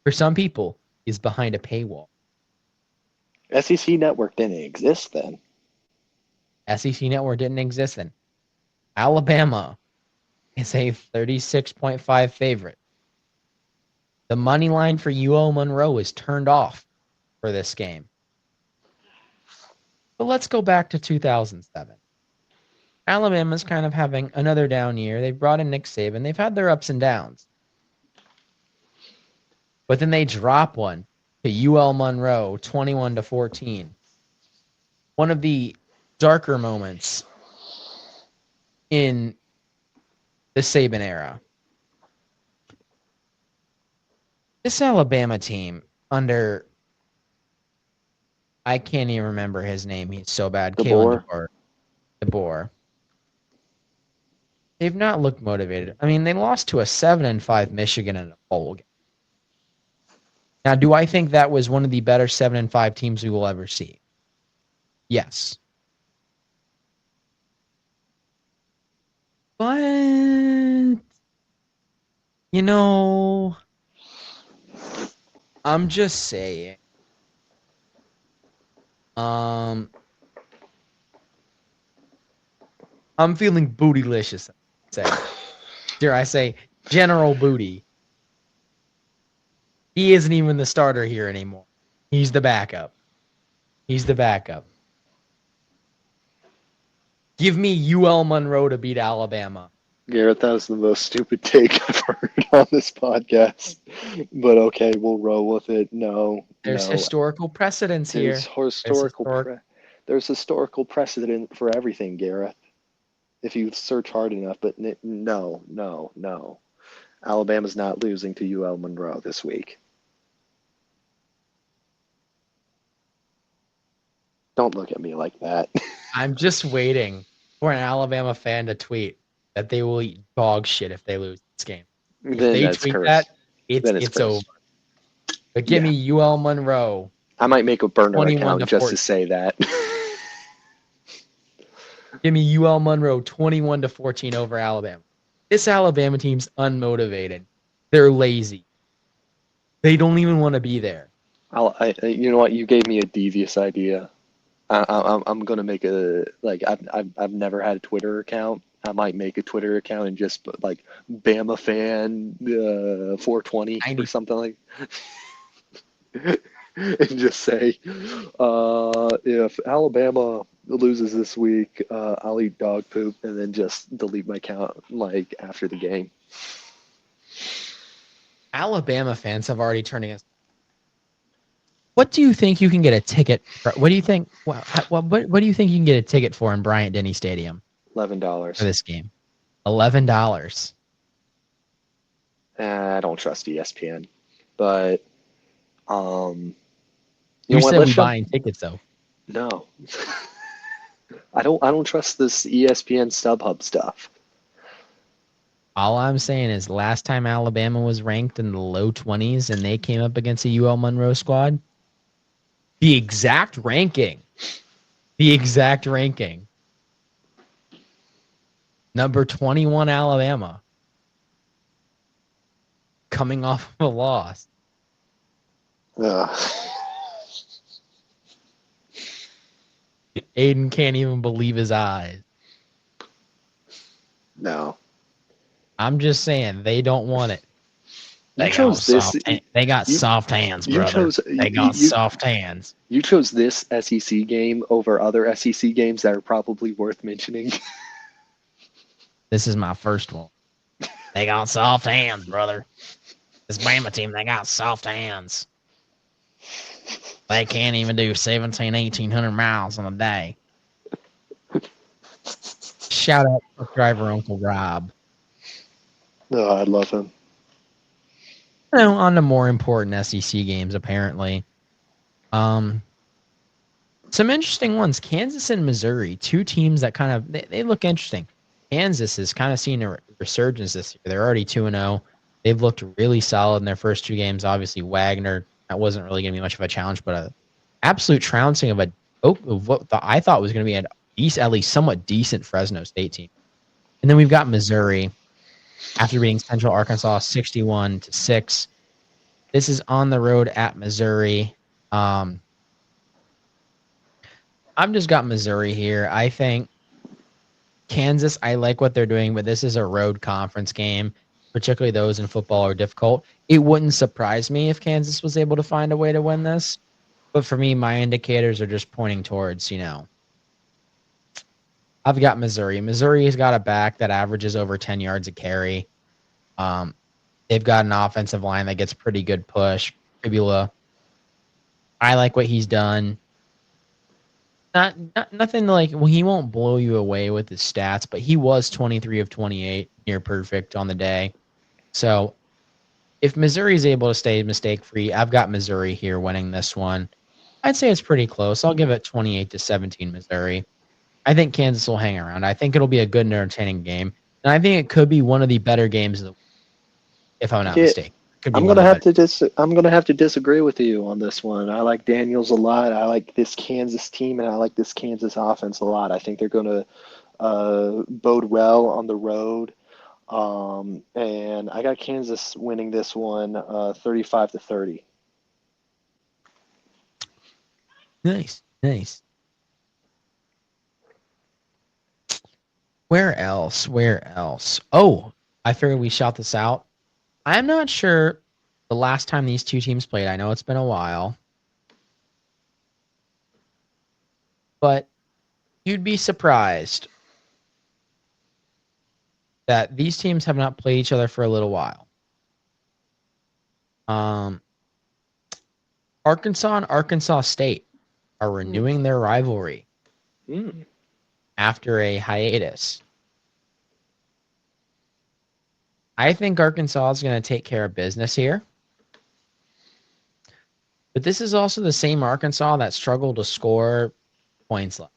for some people, is behind a paywall. SEC Network didn't exist then. SEC Network didn't exist then. Alabama is a 36.5 favorite. The money line for UL Monroe is turned off for this game. But let's go back to 2007. Alabama's kind of having another down year. They've brought in Nick Saban. They've had their ups and downs. But then they drop one to UL Monroe, 21-14. One of the darker moments in the Saban era. This Alabama team under, I can't even remember his name. He's so bad. DeBoer. Kalen DeBoer. They've not looked motivated. I mean, they lost to a 7-5 Michigan in a bowl game. Now, do I think that was one of the better 7-5 teams we will ever see? Yes. But, you know, I'm just saying. I'm feeling bootylicious. Dare I say, General Booty. He isn't even the starter here anymore. He's the backup. Give me UL Monroe to beat Alabama. Garrett, that was the most stupid take I've heard on this podcast. But okay, we'll roll with it. No. There's historical precedence here. There's historical precedent for everything, Garrett. If you search hard enough, but no. Alabama's not losing to UL Monroe this week. Don't look at me like that. I'm just waiting for an Alabama fan to tweet that they will eat dog shit if they lose this game. If they tweet that, it's over. But give me UL Monroe. I might make a burner account just to say that. Give me UL Monroe 21-14 over Alabama. This Alabama team's unmotivated. They're lazy. They don't even want to be there. You know what? You gave me a devious idea. I'm gonna make I've never had a Twitter account. I might make a Twitter account and just put like Bama fan 420 or something like. And just say, if Alabama loses this week, I'll eat dog poop, and then just delete my account like after the game. Alabama fans have already turned against. What do you think you can get a ticket for? What do you think? What do you think you can get a ticket for in Bryant Denny Stadium for $11. this game? $11. I don't trust ESPN, but you You know what? said Let's we jump. buying tickets though. No, I don't trust this ESPN StubHub stuff. All I'm saying is last time Alabama was ranked in the low 20s and they came up against a UL Monroe squad, the exact ranking, number 21 Alabama coming off of a loss. Ugh. Aiden can't even believe his eyes. No, I'm just saying they don't want it. you chose this. They got You soft hands, you brother. chose They got soft hands. you chose this SEC game over other SEC games that are probably worth mentioning. This is my first one. They got soft hands, brother. This Bama team, they got soft hands. They can't even do 1,800 miles in a day. Shout out to driver Uncle Rob. Oh, I love him. On the more important SEC games, apparently. Some interesting ones. Kansas and Missouri, two teams that kind of they look interesting. Kansas is kind of seeing a resurgence this year. They're already 2-0. They've looked really solid in their first two games. Obviously, Wagner, that wasn't really going to be much of a challenge, but an absolute trouncing of what I thought was going to be at least somewhat decent Fresno State team. And then we've got Missouri after beating Central Arkansas 61-6. This is on the road at Missouri. I've just got Missouri here. I think Kansas, I like what they're doing, but this is a road conference game. Particularly those in football are difficult. It wouldn't surprise me if Kansas was able to find a way to win this. But for me, my indicators are just pointing towards, I've got Missouri. Missouri has got a back that averages over 10 yards a carry. They've got an offensive line that gets pretty good push. Fibula. I like what he's done. Nothing like, well, he won't blow you away with his stats, but he was 23 of 28, near perfect on the day. So if Missouri is able to stay mistake-free, I've got Missouri here winning this one. I'd say it's pretty close. I'll give it 28-17 Missouri. I think Kansas will hang around. I think it'll be a good and entertaining game. And I think it could be one of the better games of the week, if I'm not mistaken. I'm gonna have to disagree with you on this one. I like Daniels a lot. I like this Kansas team, and I like this Kansas offense a lot. I think they're gonna bode well on the road. And I got Kansas winning this one 35-30. Nice. Where else? Oh, I figured we shout this out. I'm not sure the last time these two teams played. I know it's been a while. But you'd be surprised that these teams have not played each other for a little while. Arkansas and Arkansas State are renewing their rivalry after a hiatus. I think Arkansas is going to take care of business here. But this is also the same Arkansas that struggled to score points left.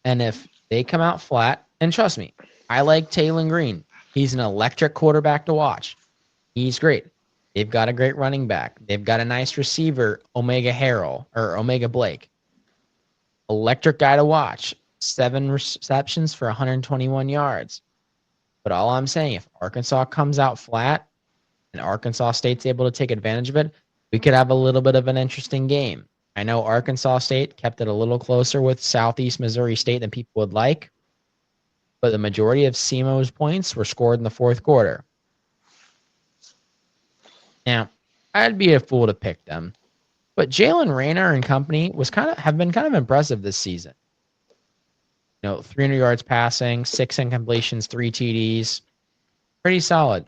And if they come out flat, and trust me, I like Taylor Green. He's an electric quarterback to watch. He's great. They've got a great running back. They've got a nice receiver, Omega Blake. Electric guy to watch. 7 receptions for 121 yards. But all I'm saying, if Arkansas comes out flat and Arkansas State's able to take advantage of it, we could have a little bit of an interesting game. I know Arkansas State kept it a little closer with Southeast Missouri State than people would like, but the majority of SEMO's points were scored in the fourth quarter. Now, I'd be a fool to pick them, but Jalen Rayner and company have been kind of impressive this season. 300 yards passing, 6 incompletions, 3 TDs. Pretty solid.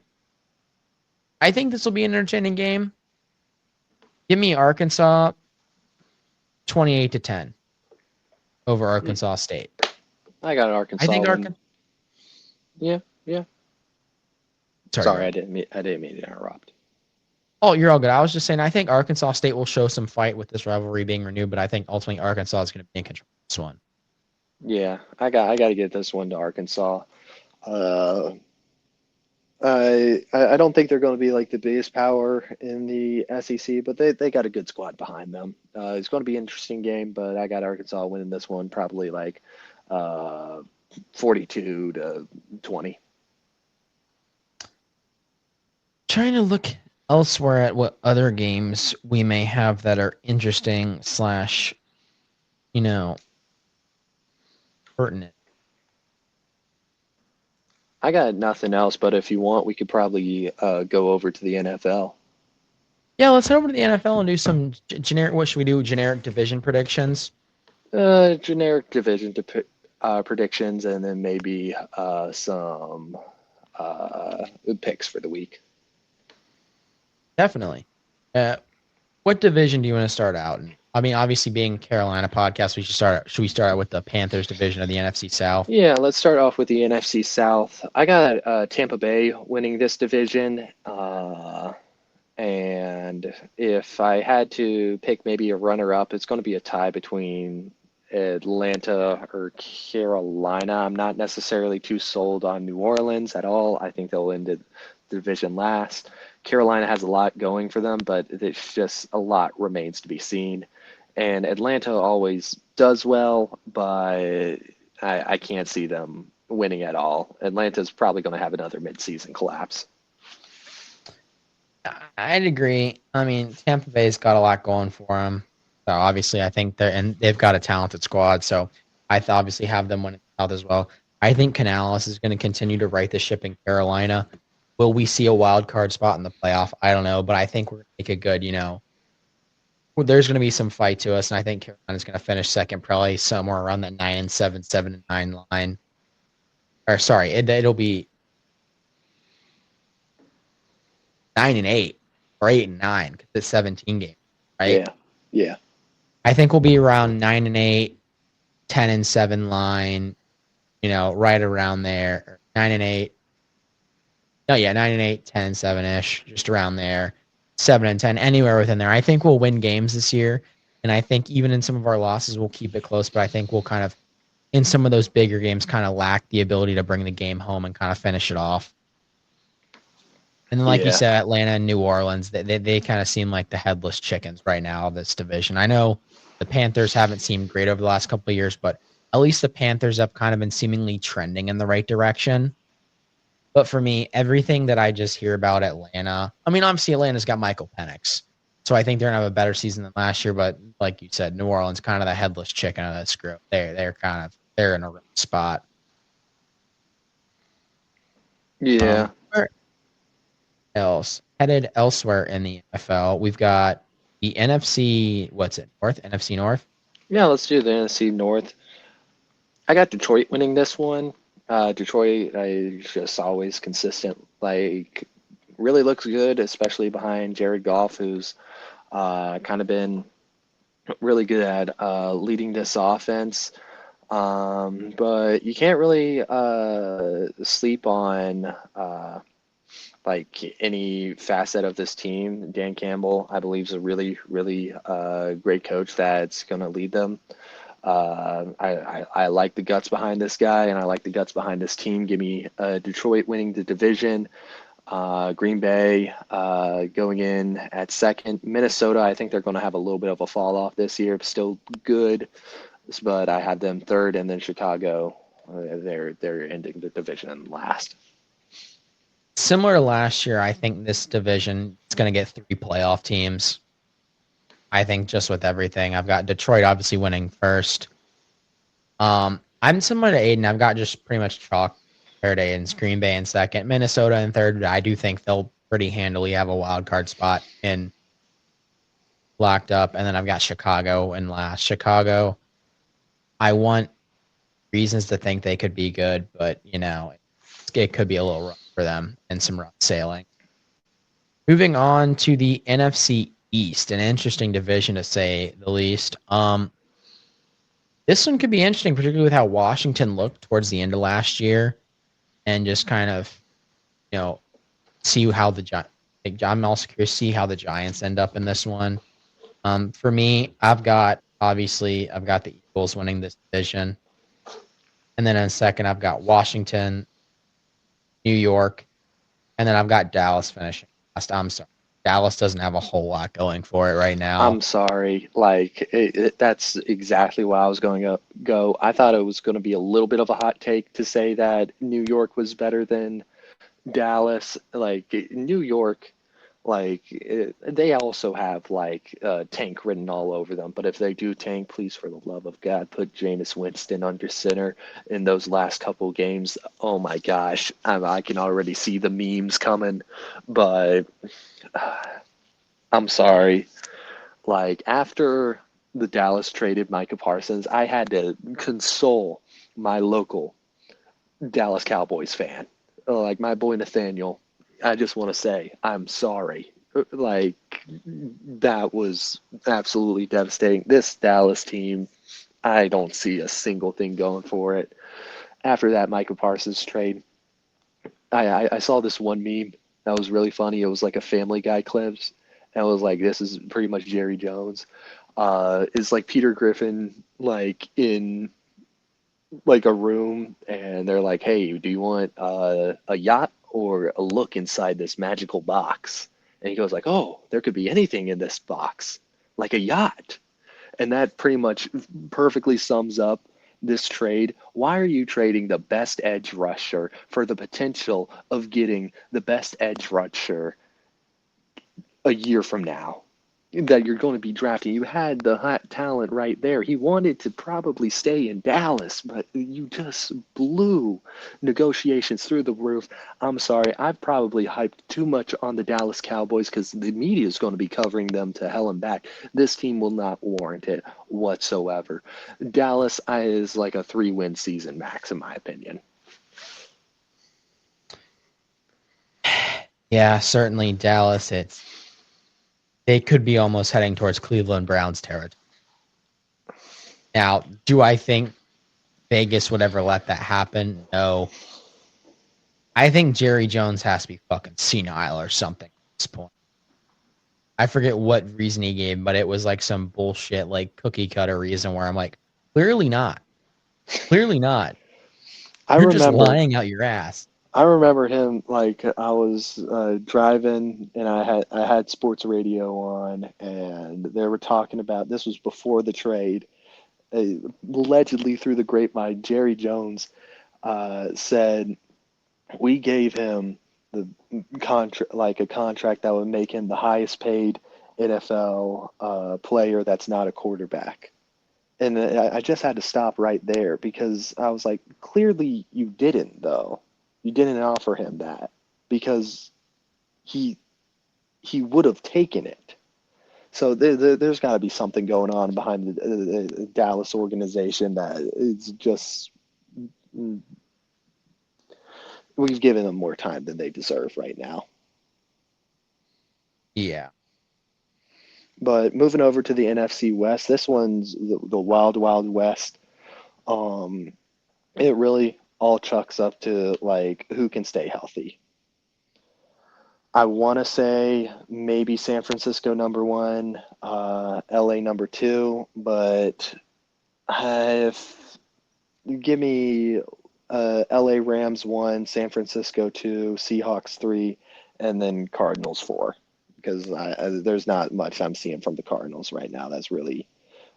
I think this will be an entertaining game. Give me Arkansas 28-10 over Arkansas State. I got Arkansas. I think Arkansas. Yeah. Sorry, I didn't mean to interrupt. Oh, you're all good. I was just saying, I think Arkansas State will show some fight with this rivalry being renewed, but I think ultimately Arkansas is going to be in control of this one. Yeah, I got to get this one to Arkansas. I don't think they're going to be like the biggest power in the SEC, but they got a good squad behind them. It's going to be an interesting game, but I got Arkansas winning this one probably like 42-20. Trying to look elsewhere at what other games we may have that are interesting / pertinent. I got nothing else, but if you want, we could probably go over to the NFL. Yeah, let's head over to the NFL and do some generic. What should we do? Generic division predictions. Generic division predictions, and then maybe some picks for the week. Definitely. What division do you want to start out in? I mean, obviously, being Carolina podcast, should we start out with the Panthers division of the NFC South? Yeah, let's start off with the NFC South. I got Tampa Bay winning this division. And if I had to pick maybe a runner-up, it's going to be a tie between Atlanta or Carolina. I'm not necessarily too sold on New Orleans at all. I think they'll end the division last. Carolina has a lot going for them, but it's just a lot remains to be seen. And Atlanta always does well, but I can't see them winning at all. Atlanta's probably going to have another midseason collapse. I'd agree. I mean, Tampa Bay's got a lot going for them. So obviously, I think they've got a talented squad. So I obviously have them winning out as well. I think Canales is going to continue to right the ship in Carolina. Will we see a wild card spot in the playoff? I don't know, but I think we're going to make a good, there's going to be some fight to us, and I think Carolina's going to finish second, probably somewhere around that 9-7, 7-9 line. Or sorry, it'll be 9-8 or 8-9 because it's 17 games, right? Yeah. I think we'll be around 9-8, 10-7 line, right around there. 9-8. No, yeah, 9-8, 10-7 ish, just around there. 7-10, anywhere within there. I think we'll win games this year, and I think even in some of our losses, we'll keep it close. But I think we'll kind of, in some of those bigger games, kind of lack the ability to bring the game home and kind of finish it off. And then, like you said, Atlanta and New Orleans, they kind of seem like the headless chickens right now of this division. I know the Panthers haven't seemed great over the last couple of years, but at least the Panthers have kind of been seemingly trending in the right direction. But for me, everything that I just hear about Atlanta, I mean, obviously Atlanta's got Michael Penix, so I think they're gonna have a better season than last year. But like you said, New Orleans kind of the headless chicken of this group. They're in a rough spot. Yeah. Where else headed elsewhere in the NFL? We've got the NFC. What's it? NFC North. Yeah, let's do the NFC North. I got Detroit winning this one. Detroit is just always consistent. Like, really looks good, especially behind Jared Goff, who's kind of been really good at leading this offense. But you can't really sleep on like any facet of this team. Dan Campbell, I believe, is a really, really great coach that's going to lead them. I like the guts behind this guy, and I like the guts behind this team. Give me Detroit winning the division. Green Bay going in at second. Minnesota, I think they're going to have a little bit of a fall off this year. Still good, but I have them third, and then Chicago. They're ending the division last. Similar to last year, I think this division is going to get 3 playoff teams. I think just with everything, I've got Detroit obviously winning first. I'm similar to Aiden. I've got just pretty much chalk compared to Aiden's. Green Bay in second, Minnesota in third. I do think they'll pretty handily have a wild card spot in locked up, and then I've got Chicago in last. Chicago, I want reasons to think they could be good, but it could be a little rough for them and some rough sailing. Moving on to the NFC East, an interesting division to say the least. This one could be interesting, particularly with how Washington looked towards the end of last year, and just kind of, you know, see how I'm also curious to see how the Giants end up in this one. For me, I've got the Eagles winning this division, and then in second, I've got Washington, New York, and then I've got Dallas finishing last. I'm sorry, Dallas doesn't have a whole lot going for it right now. I'm sorry. Like that's exactly where I was going to go. I thought it was going to be a little bit of a hot take to say that New York was better than Dallas. Like New York, they also have tank written all over them. But if they do tank, please, for the love of God, put Jameis Winston under center in those last couple games. Oh my gosh, I can already see the memes coming. But I'm sorry. Like after the Dallas traded Micah Parsons, I had to console my local Dallas Cowboys fan. Like my boy Nathaniel, I just want to say I'm sorry. Like that was absolutely devastating. This Dallas team, I don't see a single thing going for it. After that Micah Parsons trade, I saw this one meme that was really funny. It was like a Family Guy clips. And it was like, this is pretty much Jerry Jones. Is like Peter Griffin like in like a room, and they're like, "Hey, do you want a yacht or a look inside this magical box?" And he goes like, "Oh, there could be anything in this box, like a yacht." And that pretty much perfectly sums up this trade. Why are you trading the best edge rusher for the potential of getting the best edge rusher a year from now that you're going to be drafting? You had the hot talent right there. He wanted to probably stay in Dallas, but you just blew negotiations through the roof. I'm sorry, I've probably hyped too much on the Dallas Cowboys because the media is going to be covering them to hell and back. This team will not warrant it whatsoever. Dallas is like a 3-win season max, in my opinion. Yeah, certainly Dallas. They could be almost heading towards Cleveland Browns territory. Now, do I think Vegas would ever let that happen? No. I think Jerry Jones has to be fucking senile or something at this point. I forget what reason he gave, but it was like some bullshit, like cookie cutter reason where I'm like, clearly not. Clearly not. I You're just remember lying out your ass. I remember him like I was driving and I had sports radio on, and they were talking about, this was before the trade. Allegedly through the grapevine, Jerry Jones said we gave him the contract, like a contract that would make him the highest paid NFL player that's not a quarterback. And I just had to stop right there because I was like, clearly you didn't, though. You didn't offer him that because he he would have taken it. So there's got to be something going on behind the Dallas organization that is just, we've given them more time than they deserve right now. Yeah. But moving over to the NFC West, this one's the wild, wild west. Um, it really all chucks up to like who can stay healthy. I want to say maybe San Francisco number one, LA number two, but if give me LA Rams one, San Francisco two, Seahawks three, and then Cardinals four, because there's not much I'm seeing from the Cardinals right now that's really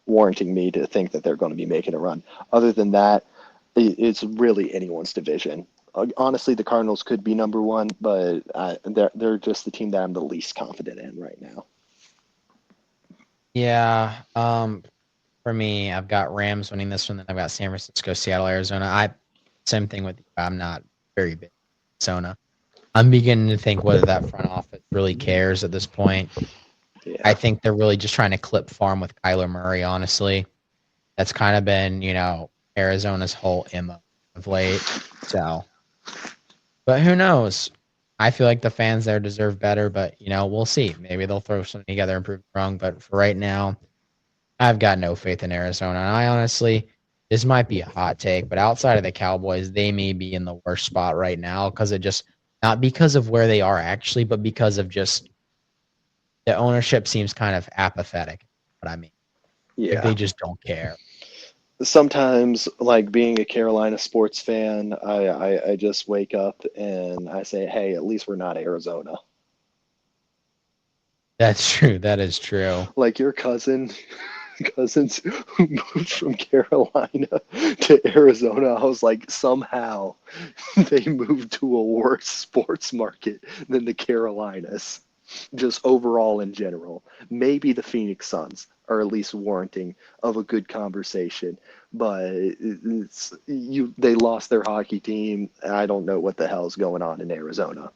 warranting me to think that they're going to be making a run. Other than that, it's really anyone's division. Honestly, the Cardinals could be number one, but they're just the team that I'm the least confident in right now. Yeah. For me, I've got Rams winning this one, then I've got San Francisco, Seattle, Arizona. Same thing with you. I'm not very big in Arizona. I'm beginning to think whether that front office really cares at this point. Yeah. I think they're really just trying to clip farm with Kyler Murray, honestly. That's kind of been, Arizona's whole MO of late. So, but who knows? I feel like the fans there deserve better, but we'll see. Maybe they'll throw something together and prove it wrong. But for right now, I've got no faith in Arizona. And I honestly, this might be a hot take, but outside of the Cowboys, they may be in the worst spot right now because it just not because of where they are actually, but because of just the ownership seems kind of apathetic. What I mean, like Yeah. they just don't care. Sometimes, like being a Carolina sports fan, I just wake up and I say, hey, at least we're not Arizona. That's true. That is true. Like your cousins who moved from Carolina to Arizona, I was like, somehow they moved to a worse sports market than the Carolinas, just overall in general. Maybe the Phoenix Suns are at least warranting of a good conversation, but they lost their hockey team. I don't know what the hell's going on in Arizona.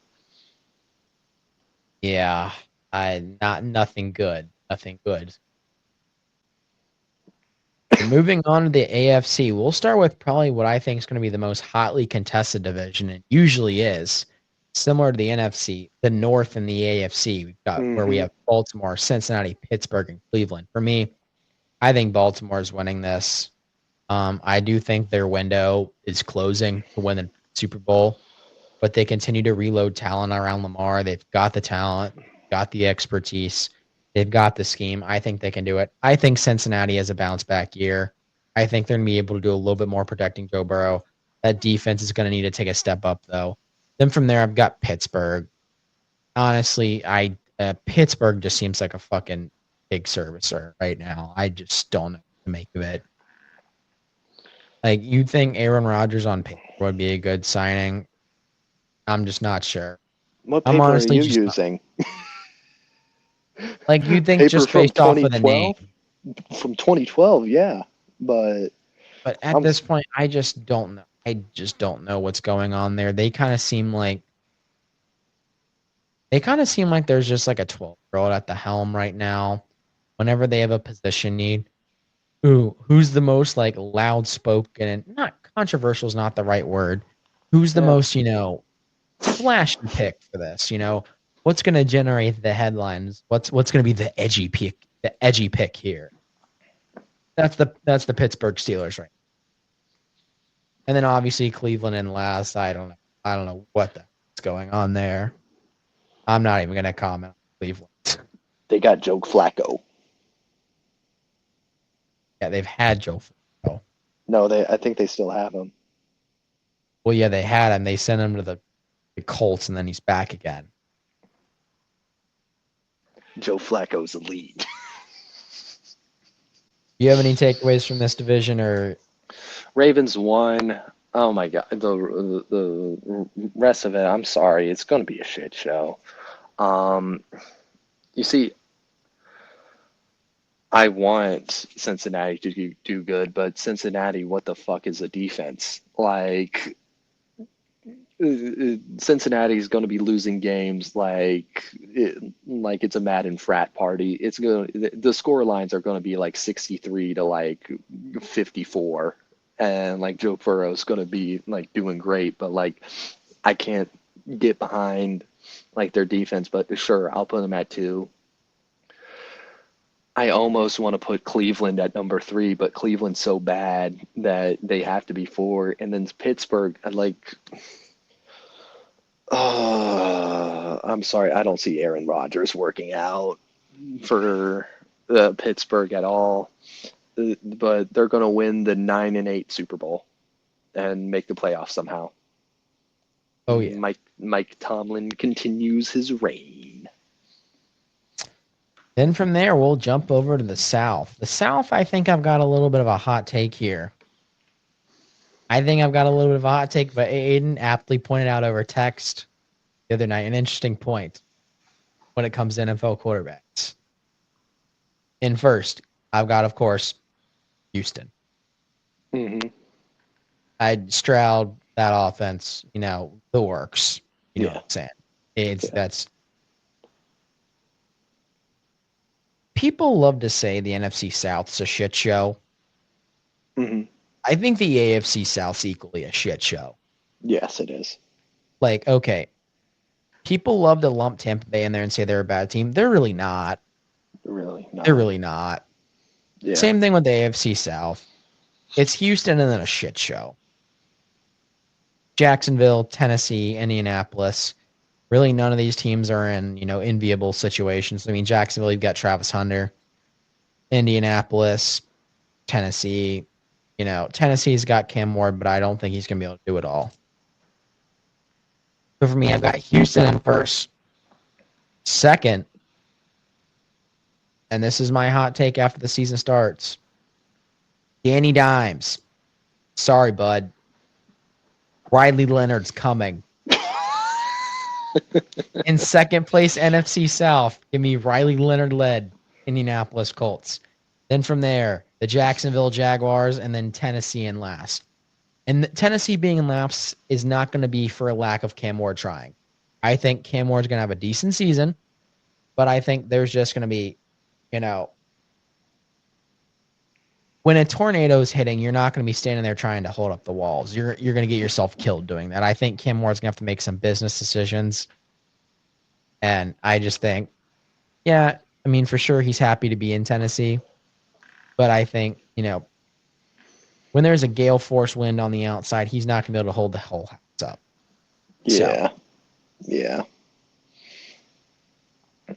Yeah, I not nothing good. Nothing good. Moving on to the AFC, we'll start with probably what I think is going to be the most hotly contested division. It usually is similar to the NFC, the North and the AFC. We've got where we Hmm. have Baltimore, Cincinnati, Pittsburgh, and Cleveland. For me, I think Baltimore is winning this. I do think their window is closing to win the Super Bowl, but they continue to reload talent around Lamar. They've got the talent, got the expertise, they've got the scheme. I think they can do it. I think Cincinnati has a bounce back year. I think they're going to be able to do a little bit more protecting Joe Burrow. That defense is going to need to take a step up, though. Then from there, I've got Pittsburgh. Honestly, I Pittsburgh just seems like a fucking pig servicer right now. I just don't know what to make of it. Like, you think Aaron Rodgers on paper would be a good signing? I'm just not sure. What I'm paper are honestly you just not. using? Like, you think Paper just from based off of the 2012? name. From 2012, yeah. But But at I'm this point, I just don't know. I just don't know what's going on there. They kind of seem like there's just like a 12-year-old at the helm right now. Whenever they have a position need, who's the most like loud spoken and not controversial is not the right word. Who's the yeah. most, flashy pick for this? What's going to generate the headlines? What's going to be the edgy pick here? That's the Pittsburgh Steelers, right? And then obviously Cleveland in last. I don't know what the hell's going on there. I'm not even gonna comment on Cleveland. They got Joe Flacco. Yeah, they've had Joe Flacco. No, I think they still have him. Well, yeah, they had him. They sent him to the Colts, and then he's back again. Joe Flacco's elite. Do you have any takeaways from this division, or Ravens won. Oh my god, the rest of it. I'm sorry, it's going to be a shit show. Um, you see, I want Cincinnati to do good, but Cincinnati, what the fuck is a defense? Like Cincinnati is going to be losing games like it's a Madden frat party. It's going the score lines are going to be like 63 to like 54, and like Joe Burrow is going to be like doing great, but like I can't get behind like their defense. But sure, I'll put them at two. I almost want to put Cleveland at number three, but Cleveland's so bad that they have to be four, and then Pittsburgh. I like. I'm sorry, I don't see Aaron Rodgers working out for Pittsburgh at all. But they're going to win the 9-8 Super Bowl and make the playoffs somehow. oh yeah. Mike Tomlin continues his reign. Then from there we'll jump over to the South. The South, I think I've got a little bit of a hot take here. I think I've got a little bit of a hot take, but Aiden aptly pointed out over text the other night an interesting point when it comes to NFL quarterbacks. In first, I've got, of course, Houston. Hmm. Stroud, that offense, the works. You know what Yeah, I'm saying? It's yeah. that's People love to say the NFC South's a shit show. Hmm. I think the AFC South's equally a shit show. Yes, it is. Like, okay, people love to lump Tampa Bay in there and say they're a bad team. They're really not. Really They're not. really not. Yeah. Same thing with the AFC South. It's Houston and then a shit show. Jacksonville, Tennessee, Indianapolis. Really, none of these teams are in, enviable situations. I mean, Jacksonville, you've got Travis Hunter. Indianapolis, Tennessee. Tennessee's got Cam Ward, but I don't think he's going to be able to do it all. But for me, I've got Houston in first. Second, and this is my hot take after the season starts, Danny Dimes. Sorry, bud. Riley Leonard's coming. In second place, NFC South, give me Riley Leonard led Indianapolis Colts. Then from there, the Jacksonville Jaguars, and then Tennessee in last. And Tennessee being in last is not going to be for a lack of Cam Ward trying. I think Cam Ward's going to have a decent season, but I think there's just going to be, when a tornado's hitting, you're not going to be standing there trying to hold up the walls. You're going to get yourself killed doing that. I think Cam Ward's going to have to make some business decisions. And I just think, yeah, I mean, for sure he's happy to be in Tennessee. But I think, when there's a gale force wind on the outside, he's not going to be able to hold the whole house up. Yeah. So. Yeah.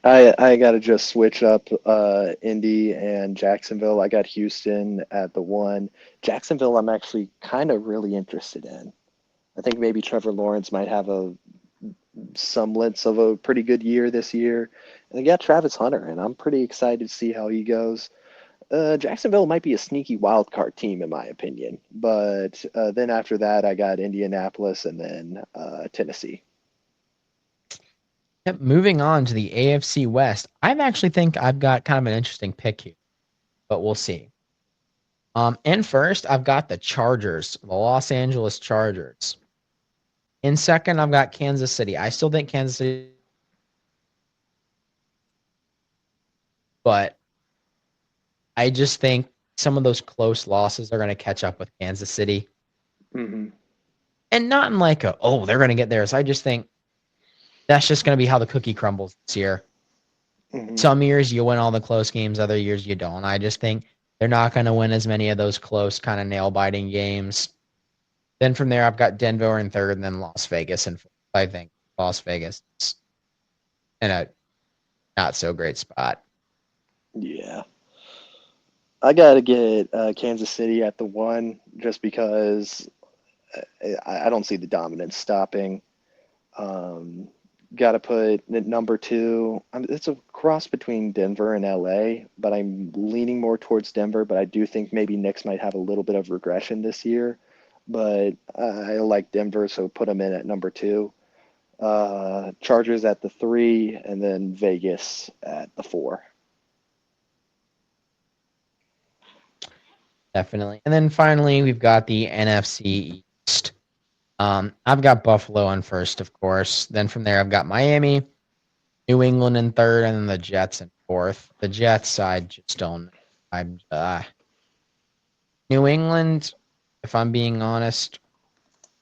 I got to just switch up Indy and Jacksonville. I got Houston at the 1. Jacksonville, I'm actually kind of really interested in. I think maybe Trevor Lawrence might have a semblance of a pretty good year this year. And I got Travis Hunter, and I'm pretty excited to see how he goes. Jacksonville might be a sneaky wild card team, in my opinion. But then after that, I got Indianapolis and then Tennessee. Yep, moving on to the AFC West, I actually think I've got kind of an interesting pick here, but we'll see. And first, I've got the Chargers, the Los Angeles Chargers. In second, I've got Kansas City. I still think Kansas City, but I just think some of those close losses are going to catch up with Kansas City. Mm-hmm. And not in like they're going to get theirs. I just think that's just going to be how the cookie crumbles this year. Mm-hmm. Some years you win all the close games, other years you don't. I just think they're not going to win as many of those close kind of nail-biting games. Then from there, I've got Denver in third and then Las Vegas. And I think Las Vegas is in a not-so-great spot. Yeah. I got to get Kansas City at the 1 just because I don't see the dominance stopping. Got to put at number 2. It's a cross between Denver and LA, but I'm leaning more towards Denver. But I do think maybe Knicks might have a little bit of regression this year. But I like Denver, so put them in at number 2. Chargers at the 3, and then Vegas at the 4. Definitely. And then finally, we've got the NFC East. I've got Buffalo in first, of course. Then from there, I've got Miami, New England in third, and then the Jets in fourth. The Jets, I just don't. New England, if I'm being honest,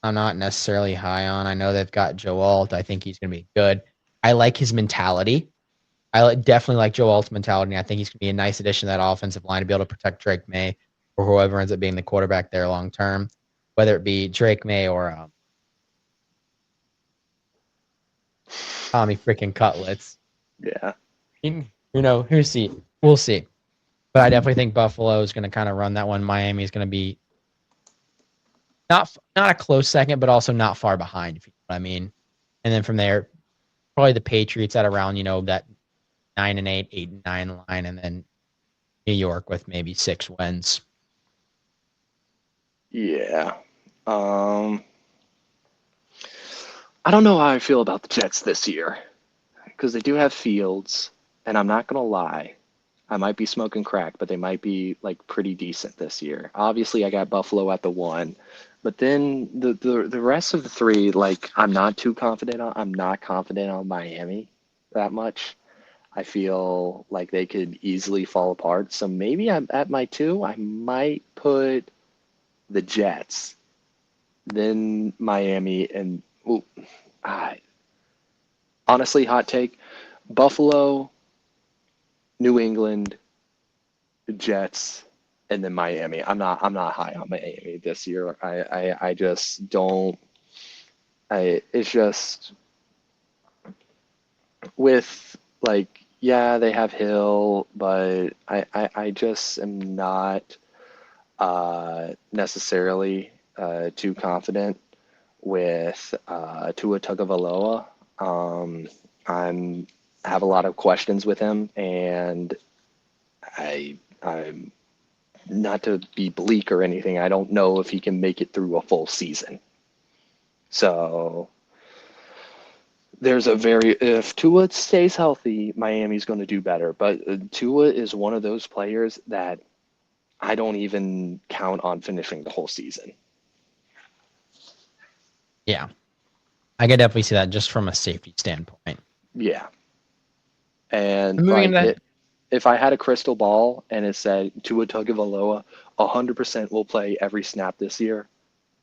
I'm not necessarily high on. I know they've got Joe Alt. I think he's going to be good. I like his mentality. I definitely like Joe Alt's mentality. I think he's going to be a nice addition to that offensive line to be able to protect Drake May or whoever ends up being the quarterback there long term, whether it be Drake May or Tommy freaking Cutlets. Yeah. We'll see. But I definitely think Buffalo is going to kind of run that one. Miami is going to be not a close second, but also not far behind, if you know what I mean. And then from there, probably the Patriots at around, that 9-8, 8-9 line, and then New York with maybe 6 wins. Yeah. I don't know how I feel about the Jets this year because they do have Fields, and I'm not going to lie. I might be smoking crack, but they might be like pretty decent this year. Obviously, I got Buffalo at the 1, but then the rest of the 3, like I'm not too confident on. I'm not confident on Miami that much. I feel like they could easily fall apart. So maybe I'm at my 2. I might put the Jets, then Miami, and honestly, hot take: Buffalo, New England, Jets, and then Miami. I'm not high on Miami this year. I just don't. It's just with like, yeah, they have Hill, but I just am not necessarily too confident with Tua Tagovailoa. I'm have a lot of questions with him, and I'm not to be bleak or anything. I don't know if he can make it through a full season. So there's a very if Tua stays healthy, Miami's going to do better. But Tua is one of those players that I don't even count on finishing the whole season. Yeah, I could definitely see that just from a safety standpoint. Yeah, and Moving into like that, it, if I had a crystal ball and it said Tua Tagovailoa 100% will play every snap this year,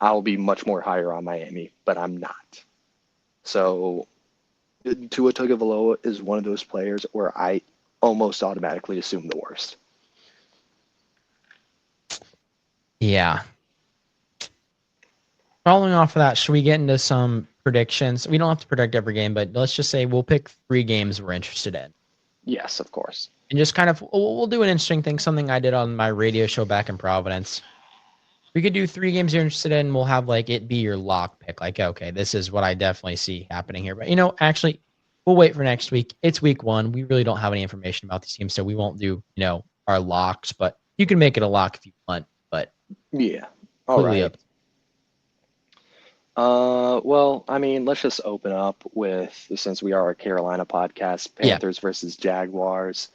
I'll be much more higher on Miami, but I'm not. So Tua Tagovailoa is one of those players where I almost automatically assume the worst. yeah. Following off of that, should we get into some predictions? We don't have to predict every game, but let's just say we'll pick 3 games we're interested in. Yes, of course. And just kind of, we'll do an interesting thing, something I did on my radio show back in Providence. We could do 3 games you're interested in. We'll have like it be your lock pick. Like, okay, this is what I definitely see happening here. But actually, we'll wait for next week. It's week 1. We really don't have any information about these teams, so we won't do our locks. But you can make it a lock if you want. But Yeah. All completely right. up. Well, I mean, let's just open up with, since we are a Carolina podcast, Yeah, Panthers versus Jaguars.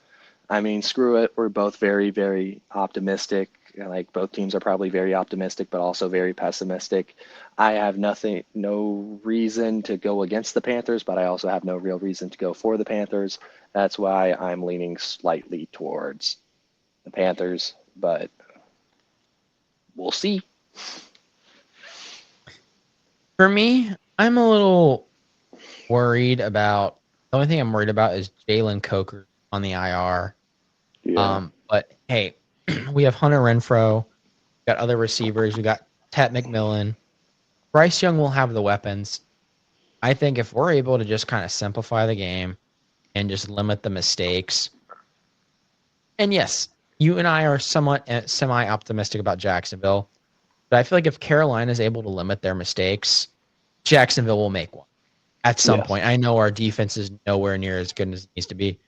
I mean, screw it. We're both very, very optimistic. Like both teams are probably very optimistic, but also very pessimistic. I have no reason to go against the Panthers, but I also have no real reason to go for the Panthers. That's why I'm leaning slightly towards the Panthers, but we'll see. for me, I'm a little worried about. The only thing I'm worried about is Jalen Coker on the IR. Yeah. But hey, we have Hunter Renfro, got other receivers, we got Ted McMillan. Bryce Young will have the weapons. I think if we're able to just kind of simplify the game and just limit the mistakes, and yes, you and I are somewhat semi optimistic about Jacksonville, but I feel like if Carolina is able to limit their mistakes, Jacksonville will make one at some Yes. point. I know our defense is nowhere near as good as it needs to be,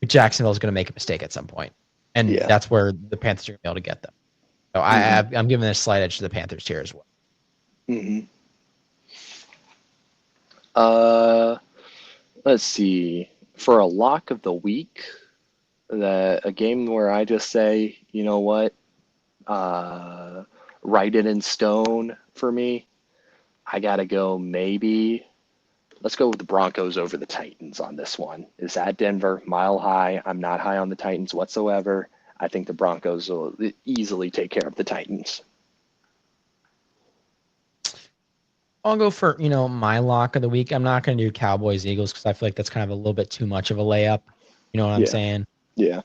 but Jacksonville is going to make a mistake at some point, and Yeah. that's where the Panthers are going to be able to get them. So Hmm. I'm giving this slight edge to the Panthers here as well. Hmm. Uh, let's see. For a lock of the week, a game where I just say, you know what, uh, write it in stone for me. I gotta go. Maybe let's go with the Broncos over the Titans on this one. Is at Denver, mile high. I'm not high on the Titans whatsoever. I think the Broncos will easily take care of the Titans. I'll go for my lock of the week. I'm not going to do Cowboys Eagles because I feel like that's kind of a little bit too much of a layup. You know what I'm Yeah, saying? yeah,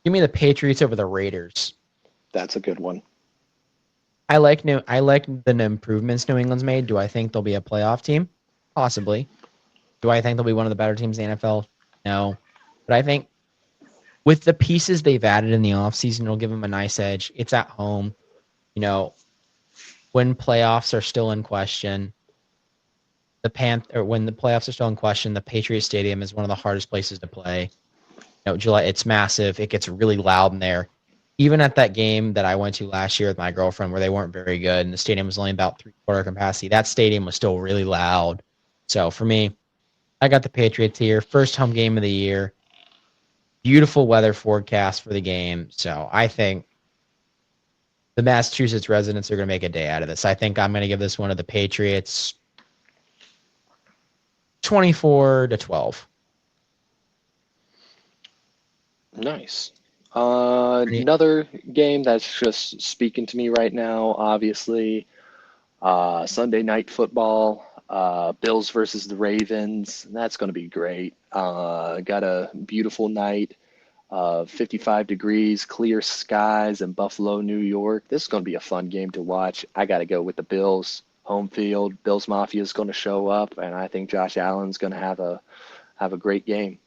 Give me the Patriots over the Raiders. that's a good one. I like the improvements New England's made. Do I think they'll be a playoff team? Possibly. Do I think they'll be one of the better teams in the NFL? No. But I think with the pieces they've added in the offseason, it'll give them a nice edge. It's at home. You know, when playoffs are still in question, when the playoffs are still in question, the Patriot Stadium is one of the hardest places to play. July, it's massive. It gets really loud in there. Even at that game that I went to last year with my girlfriend, where they weren't very good, and the stadium was only about 3/4 capacity, that stadium was still really loud. So for me, I got the Patriots here. First home game of the year. Beautiful weather forecast for the game. So I think the Massachusetts residents are going to make a day out of this. I think I'm going to give this one to the Patriots 24-12. Nice. Any- Another game that's just speaking to me right now, obviously. Sunday night football, Bills versus the Ravens. That's going to be great. Got a beautiful night, 55 degrees, clear skies in Buffalo, New York. This is going to be a fun game to watch. I got to go with the Bills. Home field. Bills Mafia is going to show up, and I think Josh Allen's going to have a great game.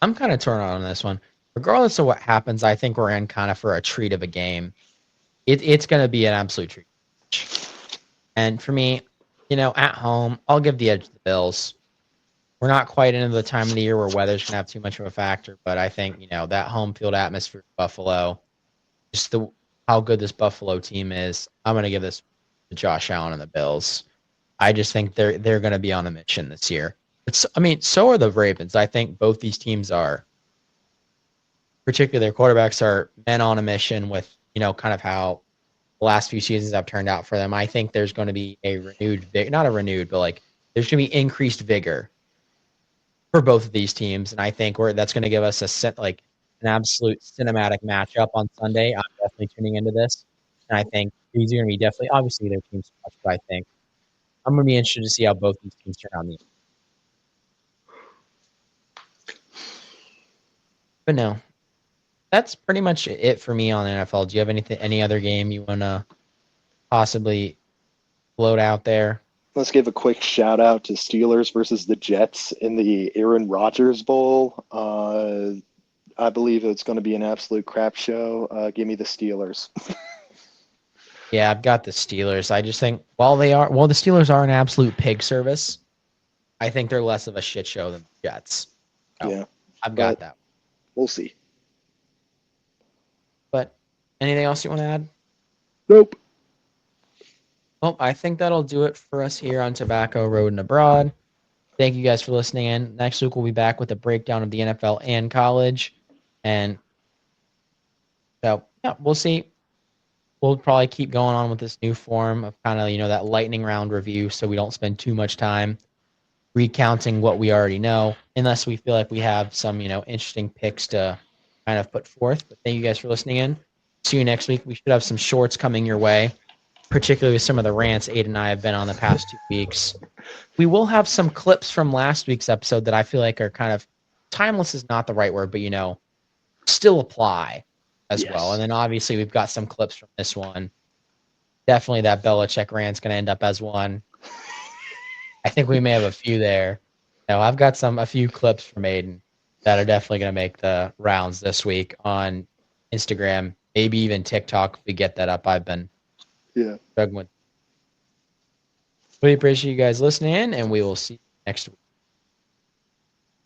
I'm kind of torn on this one. Regardless of what happens, I think we're in kind of for a treat of a game. It's going to be an absolute treat. And for me, at home, I'll give the edge to the Bills. We're not quite into the time of the year where weather's going to have too much of a factor, but I think, that home field atmosphere of Buffalo, just how good this Buffalo team is, I'm going to give this to Josh Allen and the Bills. I just think they're going to be on a mission this year. So are the Ravens. I think both these teams are, particularly their quarterbacks are men on a mission with, kind of how the last few seasons have turned out for them. I think there's going to be not a renewed, but like there's going to be increased vigor for both of these teams. And I think that's going to give us an absolute cinematic matchup on Sunday. I'm definitely tuning into this. And I think these are going to be definitely, obviously their teams, but I think I'm going to be interested to see how both these teams turn out in the end. But no, that's pretty much it for me on NFL. Do you have any other game you want to possibly float out there? Let's give a quick shout out to Steelers versus the Jets in the Aaron Rodgers Bowl. I believe it's going to be an absolute crap show. Give me the Steelers. Yeah, I've got the Steelers. I just think while the Steelers are an absolute pig service, I think they're less of a shit show than the Jets. So Yeah, I've got that. We'll see. But anything else you want to add? Nope. Well, I think that'll do it for us here on Tobacco Road and Abroad. Thank you guys for listening in. Next week we'll be back with a breakdown of the NFL and college. And so, yeah, we'll see. We'll probably keep going on with this new form of kind of, that lightning round review so we don't spend too much time recounting what we already know, unless we feel like we have some, interesting picks to kind of put forth. But thank you guys for listening in. See you next week. We should have some shorts coming your way, particularly with some of the rants Aiden and I have been on the past 2 weeks. We will have some clips from last week's episode that I feel like are kind of timeless is not the right word, but still apply as well. And then obviously we've got some clips from this one. Definitely that Belichick rant's going to end up as one. I think we may have a few there. I've got a few clips from Aiden that are definitely going to make the rounds this week on Instagram, maybe even TikTok if we get that up. I've been struggling with. We appreciate you guys listening in, and we will see you next week.